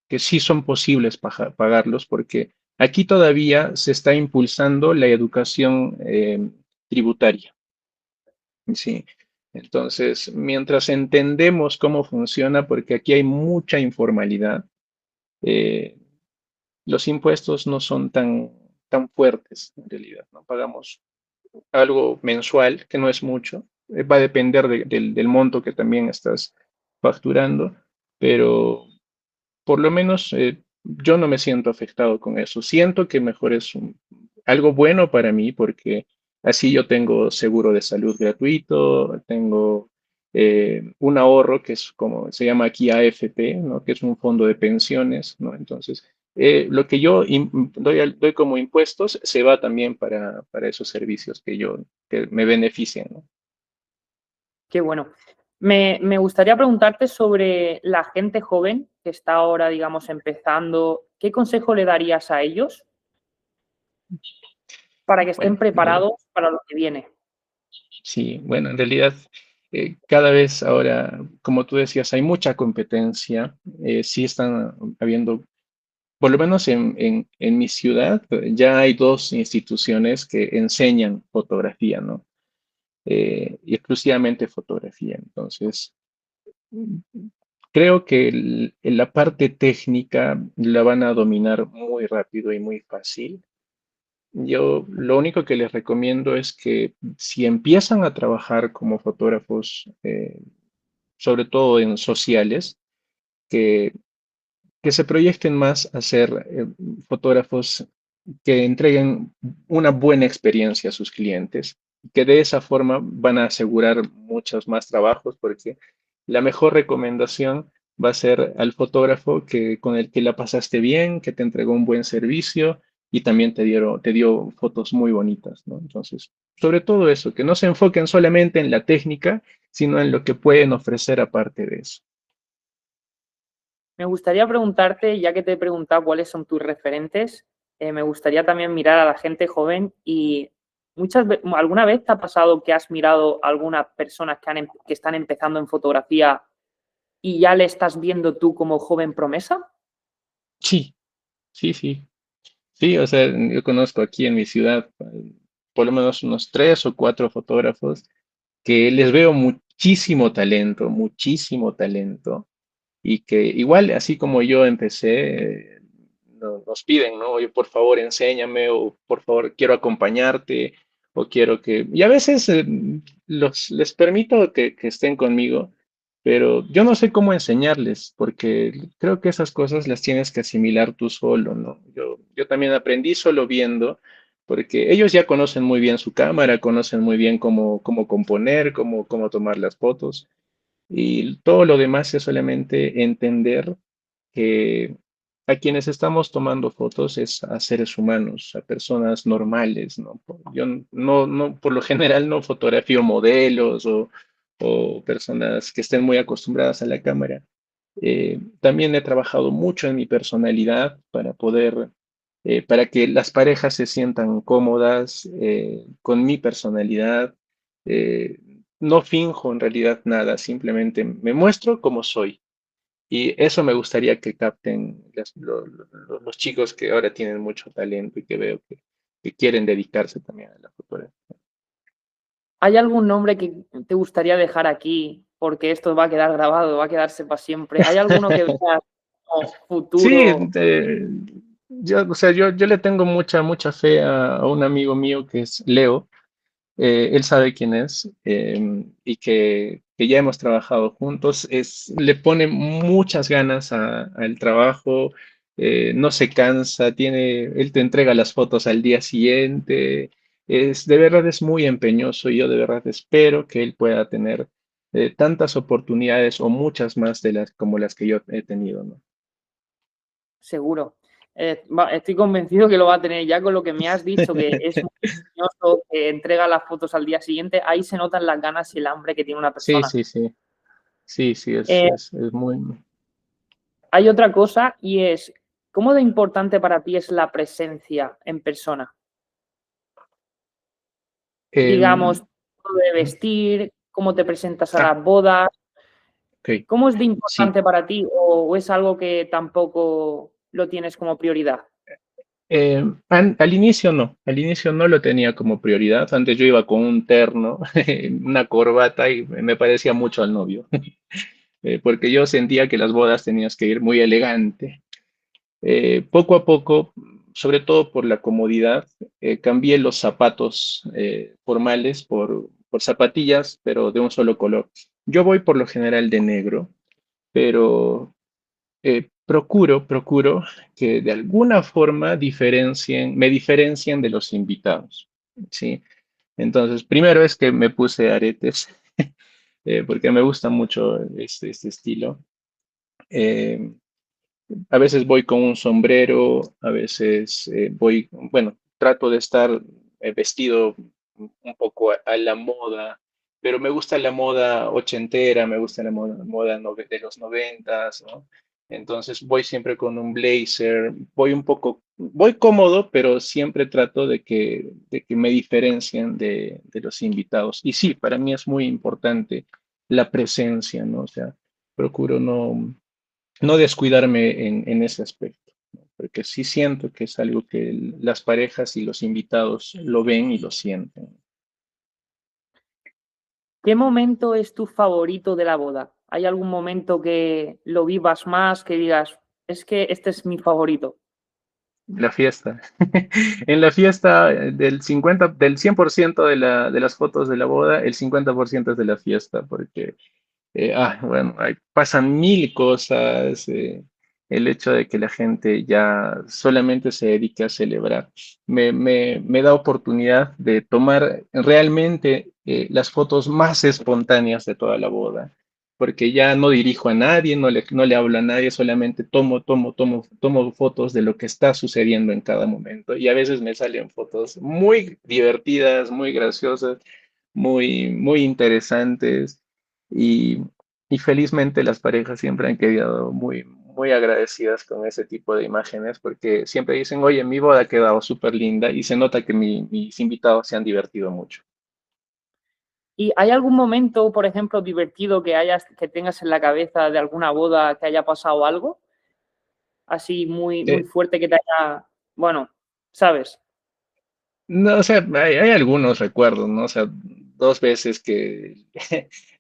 Speaker 2: que sí son posibles pagarlos porque aquí todavía se está impulsando la educación tributaria, ¿sí? Entonces, mientras entendemos cómo funciona, porque aquí hay mucha informalidad, eh, los impuestos no son tan fuertes en realidad, ¿no? Pagamos algo mensual, que no es mucho, va a depender del monto que también estás facturando, pero por lo menos yo no me siento afectado con eso. Siento que mejor es algo bueno para mí porque así yo tengo seguro de salud gratuito, tengo un ahorro que es como se llama aquí AFP, ¿no? Que es un fondo de pensiones, ¿no? Entonces, lo que yo doy como impuestos se va también para esos servicios que me benefician, ¿no?
Speaker 1: Qué bueno. Me gustaría preguntarte sobre la gente joven que está ahora, digamos, empezando. ¿Qué consejo le darías a ellos para que estén
Speaker 2: Bueno, en realidad.
Speaker 1: preparados para lo que viene?
Speaker 2: Sí, bueno, en realidad cada vez ahora, como tú decías, hay mucha competencia. Sí están habiendo, por lo menos en mi ciudad, ya hay dos instituciones que enseñan fotografía, ¿no? Y exclusivamente fotografía. Entonces, mm, creo que la parte técnica la van a dominar muy rápido y muy fácil. Yo lo único que les recomiendo es que si empiezan a trabajar como fotógrafos, sobre todo en sociales, que, que se proyecten más a ser fotógrafos que entreguen una buena experiencia a sus clientes, que de esa forma van a asegurar muchos más trabajos, porque la mejor recomendación va a ser al fotógrafo con el que la pasaste bien, que te entregó un buen servicio y también te dio fotos muy bonitas, ¿no? Entonces, sobre todo eso, que no se enfoquen solamente en la técnica, sino en lo que pueden ofrecer aparte de eso.
Speaker 1: Me gustaría preguntarte, ya que te he preguntado cuáles son tus referentes, me gustaría también mirar a la gente joven y ¿alguna vez te ha pasado que has mirado a algunas personas que están empezando en fotografía y ya le estás viendo tú como joven promesa?
Speaker 2: Sí, sí, sí. Sí, o sea, yo conozco aquí en mi ciudad por lo menos unos 3 o 4 fotógrafos que les veo muchísimo talento, y que igual, así como yo empecé, nos piden, ¿no? Oye, por favor, enséñame, o por favor, quiero acompañarte, o quiero que... Y a veces les permito que estén conmigo, pero yo no sé cómo enseñarles, porque creo que esas cosas las tienes que asimilar tú solo, ¿no? Yo también aprendí solo viendo, porque ellos ya conocen muy bien su cámara, conocen muy bien cómo componer, cómo tomar las fotos. Y todo lo demás es solamente entender que a quienes estamos tomando fotos es a seres humanos, a personas normales, ¿no? Yo por lo general no fotografío modelos o personas que estén muy acostumbradas a la cámara. También he trabajado mucho en mi personalidad para que las parejas se sientan cómodas con mi personalidad. Eh, no finjo en realidad nada, simplemente me muestro como soy. Y eso me gustaría que capten los chicos que ahora tienen mucho talento y que veo que quieren dedicarse también a la fotografía.
Speaker 1: ¿Hay algún nombre que te gustaría dejar aquí? Porque esto va a quedar grabado, va a quedarse para siempre. ¿Hay alguno que veas como
Speaker 2: Sí,
Speaker 1: futuro?
Speaker 2: o sea, yo le tengo mucha fe a un amigo mío que es Leo. Él sabe quién es, y que ya hemos trabajado juntos. Le pone muchas ganas al trabajo, no se cansa, él te entrega las fotos al día siguiente. De verdad es muy empeñoso, y yo de verdad espero que él pueda tener tantas oportunidades o muchas más como las que yo he tenido, ¿no?
Speaker 1: Seguro. Estoy convencido que lo va a tener ya con lo que me has dicho, que es muy ingenioso, que entrega las fotos al día siguiente. Ahí se notan las ganas y el hambre que tiene una
Speaker 2: Sí,
Speaker 1: persona.
Speaker 2: sí, sí, sí, sí,
Speaker 1: Eh,
Speaker 2: es muy...
Speaker 1: Hay otra cosa y es, ¿cómo de importante para ti es la presencia en persona? Digamos,
Speaker 2: em,
Speaker 1: cómo de vestir, cómo te presentas a
Speaker 2: ah,
Speaker 1: las bodas.
Speaker 2: ok,
Speaker 1: ¿Cómo es de
Speaker 2: sí.
Speaker 1: importante para ti o es algo que tampoco lo tienes como prioridad?
Speaker 2: Al inicio no lo tenía como prioridad. Antes yo iba con un terno, una corbata, y me parecía mucho al novio, porque yo sentía que las bodas tenías que ir muy elegante. Poco a poco, sobre todo por la comodidad, cambié los zapatos formales por zapatillas, pero de un solo color. Yo voy por lo general de negro, pero procuro que de alguna forma me diferencien de los invitados, ¿sí? Entonces, primero es que me puse aretes, porque me gusta mucho este estilo. Eh, a veces voy con un sombrero, a veces bueno, trato de estar vestido un poco a la moda, pero me gusta la moda ochentera, me gusta la de los 90, ¿no? Entonces voy siempre con un blazer, voy cómodo, pero siempre trato de que me diferencien de los invitados. Y sí, para mí es muy importante la presencia, ¿no? O sea, procuro no descuidarme en ese aspecto, ¿no? Porque sí siento que es algo que las parejas y los invitados lo ven y lo sienten.
Speaker 1: ¿Qué momento es tu favorito de la boda? ¿Hay algún momento que lo vivas más, que digas, es que este es mi favorito?
Speaker 2: La fiesta. En la fiesta, del 100% de las fotos de la boda, el 50% es de la fiesta, porque bueno, pasan mil cosas. El hecho de que la gente ya solamente se dedique a celebrar me da oportunidad de tomar realmente las fotos más espontáneas de toda la boda, porque ya no dirijo a nadie, no le hablo a nadie, solamente tomo fotos de lo que está sucediendo en cada momento. Y a veces me salen fotos muy divertidas, muy graciosas, muy interesantes. Y, y felizmente las parejas siempre han quedado muy agradecidas con ese tipo de imágenes porque siempre dicen, oye, mi boda ha quedado súper linda y se nota que mis invitados se han divertido mucho.
Speaker 1: ¿Y hay algún momento, por ejemplo, divertido que tengas en la cabeza de alguna boda que haya pasado algo así muy
Speaker 2: Eh,
Speaker 1: fuerte que te haya, bueno, sabes?
Speaker 2: no, o sea, hay algunos recuerdos, ¿no? O sea, dos veces que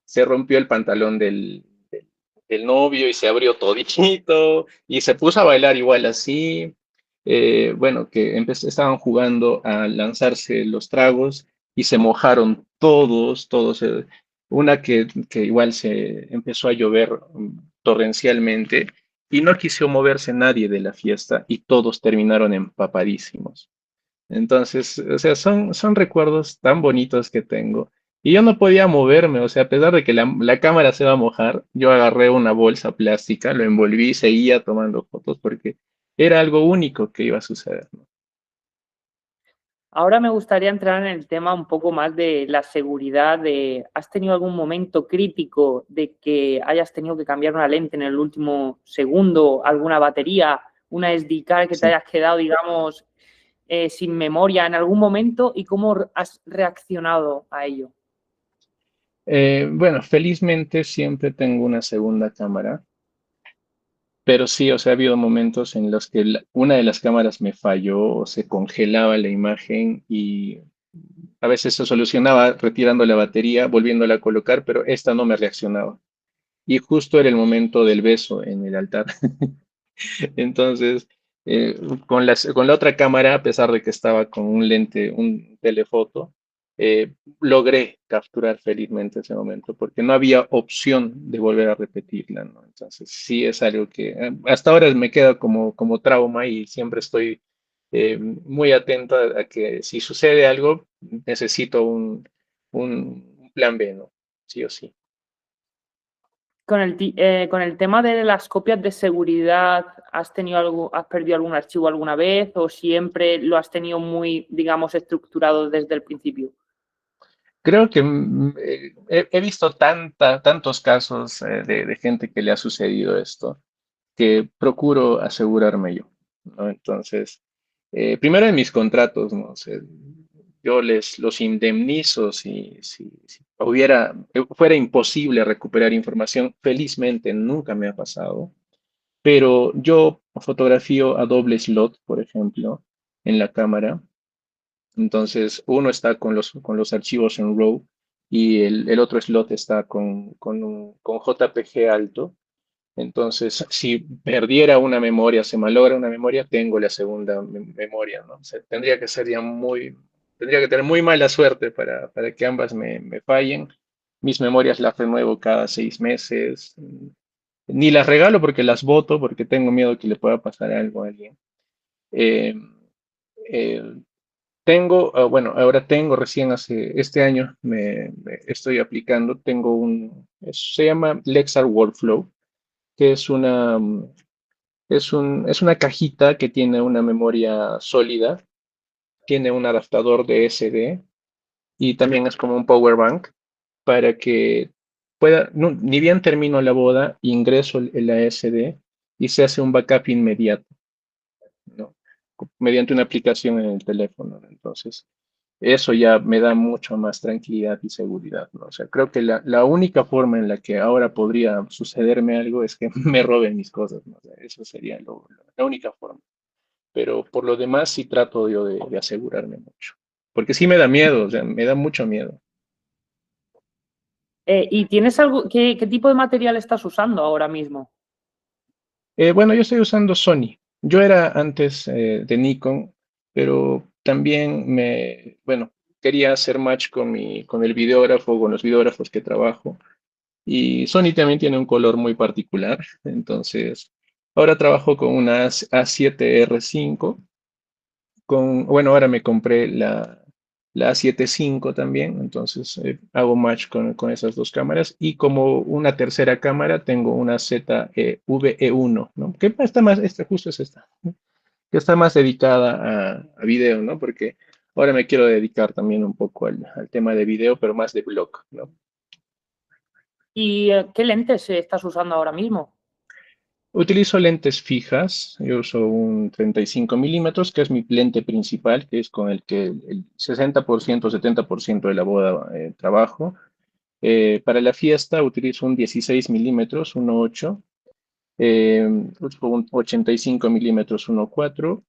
Speaker 2: se rompió el pantalón del novio y se abrió todito y se puso a bailar igual así. Bueno, que estaban jugando a lanzarse los tragos y se mojaron todos. Una que igual se empezó a llover torrencialmente y no quiso moverse nadie de la fiesta y todos terminaron empapadísimos. Entonces, o sea, son recuerdos tan bonitos que tengo. Y yo no podía moverme, o sea, a pesar de que la cámara se va a mojar, yo agarré una bolsa plástica, lo envolví y seguía tomando fotos porque era algo único que iba a suceder, ¿no?
Speaker 1: Ahora me gustaría entrar en el tema un poco más de la seguridad. ¿Has tenido algún momento crítico de que hayas tenido que cambiar una lente en el último segundo, alguna batería, una SD card que te
Speaker 2: Sí.
Speaker 1: hayas quedado, digamos, sin memoria en algún momento y cómo has reaccionado a ello?
Speaker 2: Bueno, felizmente siempre tengo una segunda cámara, pero sí, o sea, ha habido momentos en los que una de las cámaras me falló o se congelaba la imagen y a veces se solucionaba retirando la batería, volviéndola a colocar, pero esta no me reaccionaba. Y justo era el momento del beso en el altar. Entonces, eh, con la otra cámara, a pesar de que estaba con un lente, un telefoto, logré capturar felizmente ese momento, porque no había opción de volver a repetirla, ¿no? Entonces, sí es algo que hasta ahora me queda como trauma y siempre estoy muy atento a que si sucede algo, necesito un plan B, ¿no? Sí o sí.
Speaker 1: Con el tema de las copias de seguridad, has perdido algún archivo alguna vez o siempre lo has tenido muy, digamos, estructurado desde el principio?
Speaker 2: Creo que he visto tantos casos de gente que le ha sucedido esto que procuro asegurarme yo, ¿no? Entonces, primero en mis contratos, ¿no? O sea, yo los indemnizo si fuera imposible recuperar información. Felizmente nunca me ha pasado, pero yo fotografío a doble slot, por ejemplo, en la cámara. Entonces, uno está con los archivos en RAW y el otro slot está con JPG alto. Entonces, si perdiera una memoria, se malogra una memoria, tengo la segunda memoria, ¿no? O sea, tendría que tener muy mala suerte para que ambas me fallen. Mis memorias las renuevo cada 6 meses. Ni las regalo porque las boto, porque tengo miedo que le pueda pasar algo a alguien. Eh, eh, bueno, ahora tengo recién este año me estoy aplicando, se llama Lexar Workflow, que es una cajita que tiene una memoria sólida, tiene un adaptador de SD y también es como un power bank para que pueda, ni bien termino la boda, ingreso el ASD y se hace un backup inmediato, ¿no? Mediante una aplicación en el teléfono, ¿no? Entonces, eso ya me da mucho más tranquilidad y seguridad, ¿no? O sea, creo que la única forma en la que ahora podría sucederme algo es que me roben mis cosas, ¿no? O sea, eso sería la única forma. Pero por lo demás sí trato yo de asegurarme mucho. Porque sí me da miedo, o sea, me da mucho miedo.
Speaker 1: ¿Y tienes algo, qué tipo de material estás usando ahora mismo?
Speaker 2: Bueno, yo estoy usando Sony. Yo era antes de Nikon, pero también bueno, quería hacer match con el videógrafo, con los videógrafos que trabajo. Y Sony también tiene un color muy particular. Entonces, ahora trabajo con una A7R5. Bueno, ahora me compré la A7 V también, entonces hago match con esas dos cámaras. Y como una tercera cámara, tengo una ZV-E1, ¿no? Que está más, esta justo es esta, ¿no? Que está más dedicada a video, ¿no? Porque ahora me quiero dedicar también un poco al tema de video, pero más de blog, ¿no?
Speaker 1: ¿Y qué lentes estás usando ahora mismo?
Speaker 2: Utilizo lentes fijas, yo uso un 35 milímetros, que es mi lente principal, que es con el que el 60%, 70% de la boda trabajo. Para la fiesta utilizo un 16 milímetros, 1.8, uso un 85 milímetros, 1.4,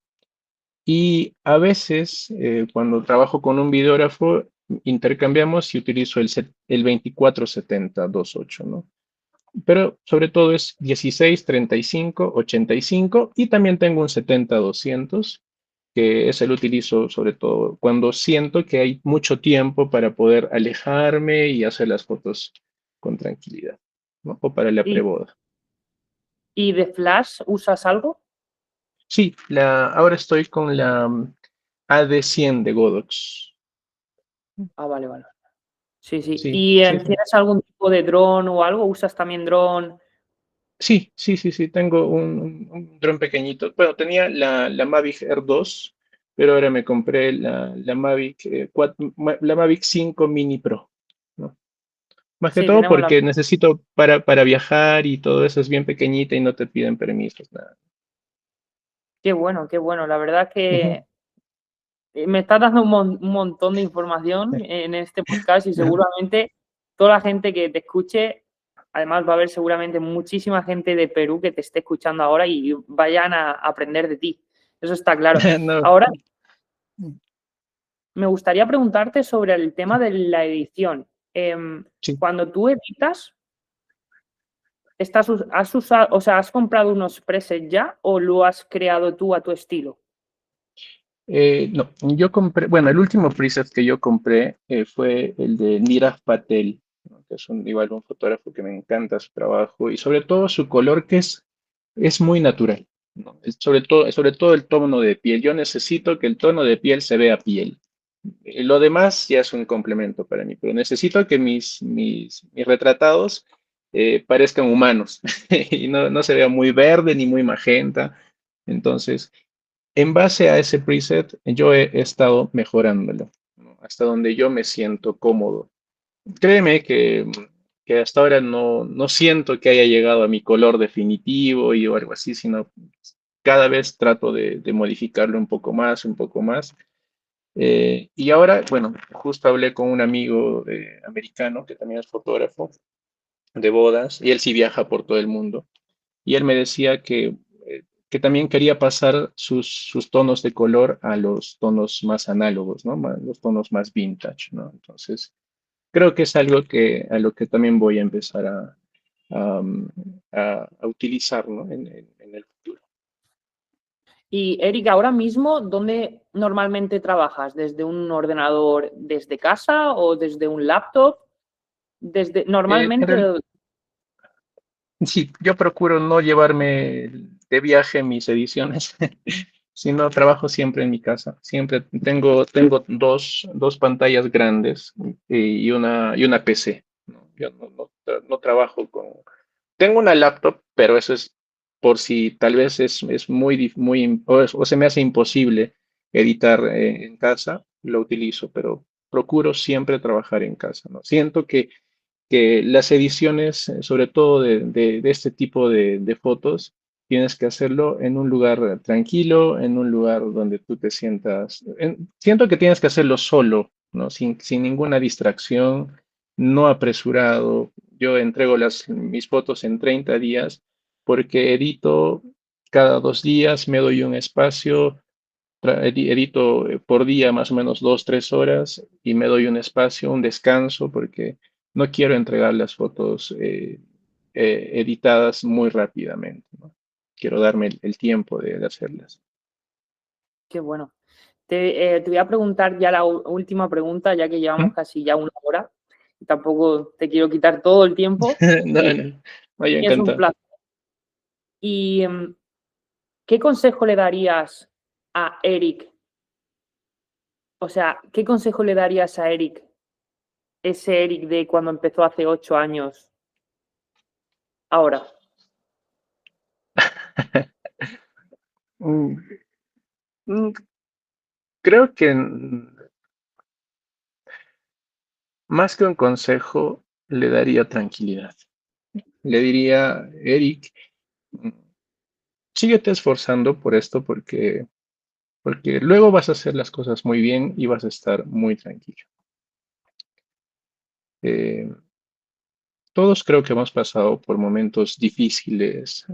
Speaker 2: y a veces cuando trabajo con un videógrafo intercambiamos y utilizo el 24-70, 2.8, ¿no? Pero sobre todo es 16, 35, 85 y también tengo un 70-200, que ese lo utilizo sobre todo cuando siento que hay mucho tiempo para poder alejarme y hacer las fotos con tranquilidad, ¿no? O para la
Speaker 1: ¿Y,
Speaker 2: preboda.
Speaker 1: y de flash usas algo?
Speaker 2: Sí, ahora estoy con la AD100 de Godox.
Speaker 1: Ah, vale, vale. Sí, sí.
Speaker 2: Sí,
Speaker 1: ¿Y
Speaker 2: sí, sí.
Speaker 1: tienes algún tipo de dron o algo? ¿Usas también dron?
Speaker 2: Sí, sí, sí, sí, tengo un dron pequeñito. Bueno, tenía la Mavic Air 2, pero ahora me compré la Mavic, la Mavic 5 Mini Pro, ¿no? Más que
Speaker 1: Sí,
Speaker 2: todo
Speaker 1: tenemos la
Speaker 2: porque
Speaker 1: misma.
Speaker 2: necesito para viajar y todo eso es bien pequeñita y no te piden permisos, nada.
Speaker 1: Qué bueno, qué bueno. La verdad
Speaker 2: Ujú.
Speaker 1: que me estás dando un montón de información en este podcast y seguramente toda la gente que te escuche, además va a haber seguramente muchísima gente de Perú que te esté escuchando ahora y vayan a aprender de ti. Eso está claro.
Speaker 2: No,
Speaker 1: Ahora me gustaría preguntarte sobre el tema de la edición.
Speaker 2: sí.
Speaker 1: Cuando tú editas, has usado, o sea, ¿has comprado unos presets ya o lo has creado tú a tu estilo?
Speaker 2: No, yo compré, bueno, el último preset que yo compré fue el de Nirav Patel, ¿no? Que es igual un fotógrafo que me encanta su trabajo y sobre todo su color que es muy natural, ¿no? Sobre todo el tono de piel. Yo necesito que el tono de piel se vea piel. Lo demás ya es un complemento para mí, pero necesito que mis retratados parezcan humanos y no se vea muy verde ni muy magenta. Entonces, en base a ese preset, yo he estado mejorándolo, ¿no? Hasta donde yo me siento cómodo. Créeme que hasta ahora no siento que haya llegado a mi color definitivo y o algo así, sino cada vez trato de modificarlo un poco más, un poco más. Y ahora, bueno, justo hablé con un amigo americano que también es fotógrafo de bodas y él sí viaja por todo el mundo. Y él me decía que también quería pasar sus tonos de color a los tonos más análogos, ¿no? Los tonos más vintage, ¿no? Entonces, creo que es algo a lo que también voy a empezar a, um, a utilizar, ¿no? En el futuro.
Speaker 1: Y Erika, ahora mismo, ¿dónde normalmente trabajas? ¿Desde un ordenador desde casa o desde un laptop? Desde
Speaker 2: En
Speaker 1: normalmente,
Speaker 2: real- sí, yo procuro no llevarme de viaje mis ediciones, sino trabajo siempre en mi casa. Siempre tengo dos pantallas grandes y una PC, ¿no? Yo no trabajo con... Tengo una laptop, pero eso es por si tal vez es o se me hace imposible editar en casa, lo utilizo, pero procuro siempre trabajar en casa, ¿no? Siento que las ediciones, sobre todo de este tipo de fotos, tienes que hacerlo en un lugar tranquilo, en un lugar donde tú te sientas. Siento que tienes que hacerlo solo, ¿no? Sin ninguna distracción, no apresurado. Yo entrego mis fotos en 30 días porque edito cada 2 días, me doy un espacio. Edito por día más o menos 2, 3 horas y me doy un espacio, un descanso, porque no quiero entregar las fotos editadas muy rápidamente, ¿no? Quiero darme el tiempo de hacerlas.
Speaker 1: qué bueno. Te voy a preguntar ya la última pregunta, ya que llevamos
Speaker 2: ¿Mm?
Speaker 1: casi ya una hora. Tampoco te quiero quitar todo el tiempo.
Speaker 2: No, no, vaya
Speaker 1: Y es un
Speaker 2: encantado.
Speaker 1: placer. ¿Y qué consejo le darías a Eric? O sea, ¿qué consejo le darías a Eric? Ese Eric de cuando empezó hace 8 años, ahora.
Speaker 2: Mm, mm, Creo que más que un consejo, le daría tranquilidad. Le diría, Eric, mm, síguete esforzando por esto porque luego vas a hacer las cosas muy bien y vas a estar muy tranquilo. Eh, Todos creo que hemos pasado por momentos difíciles.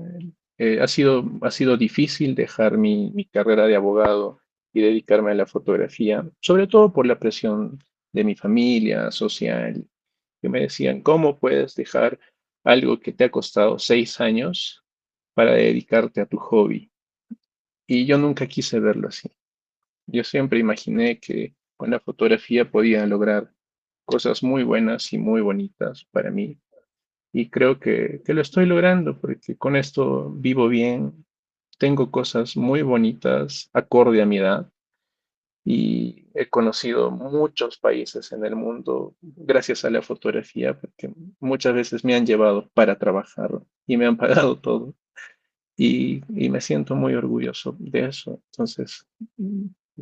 Speaker 2: Ha sido difícil dejar mi carrera de abogado y dedicarme a la fotografía, sobre todo por la presión de mi familia social, que me decían, ¿cómo puedes dejar algo que te ha costado 6 años para dedicarte a tu hobby? Y yo nunca quise verlo así. Yo siempre imaginé que con la fotografía podía lograr cosas muy buenas y muy bonitas para mí. Y creo que lo estoy logrando porque con esto vivo bien, tengo cosas muy bonitas acorde a mi edad y he conocido muchos países en el mundo gracias a la fotografía porque muchas veces me han llevado para trabajar y me han pagado todo y me siento muy orgulloso de eso. Entonces,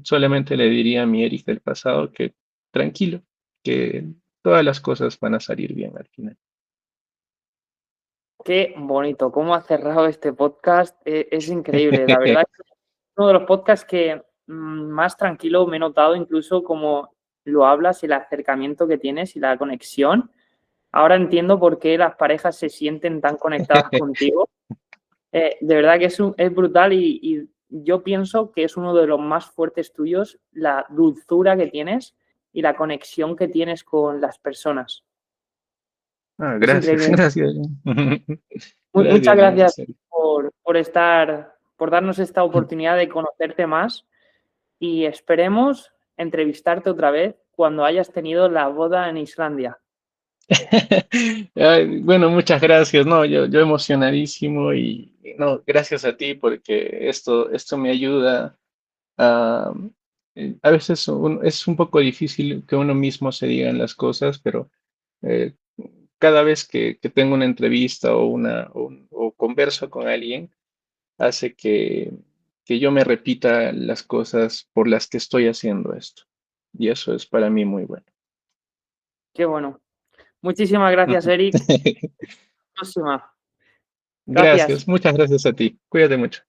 Speaker 2: solamente le diría a mi Eric del pasado que tranquilo, que todas las cosas van a salir bien al final.
Speaker 1: Qué bonito, cómo ha cerrado este podcast. Es increíble, la verdad. Es uno de los podcasts que más tranquilo me he notado, incluso como lo hablas, el acercamiento que tienes y la conexión. Ahora entiendo por qué las parejas se sienten tan conectadas contigo. De verdad que es brutal y yo pienso que es uno de los más fuertes tuyos, la dulzura que tienes y la conexión que tienes con las personas.
Speaker 2: Ah,
Speaker 1: Es
Speaker 2: gracias,
Speaker 1: increíble.
Speaker 2: gracias.
Speaker 1: Muchas
Speaker 2: Gracias,
Speaker 1: gracias
Speaker 2: gracias.
Speaker 1: por darnos esta oportunidad de conocerte más y esperemos entrevistarte otra vez cuando hayas tenido la boda en Islandia.
Speaker 2: Ay, bueno, muchas gracias. No, yo emocionadísimo y no, gracias a ti porque esto me ayuda a, a veces es un poco difícil que uno mismo se digan las cosas, pero eh, cada vez que tengo una entrevista o converso con alguien, hace que yo me repita las cosas por las que estoy haciendo esto. Y eso es para mí muy bueno.
Speaker 1: Qué bueno. Muchísimas gracias, Eric. Próxima. Gracias.
Speaker 2: Gracias, muchas gracias a ti. Cuídate mucho.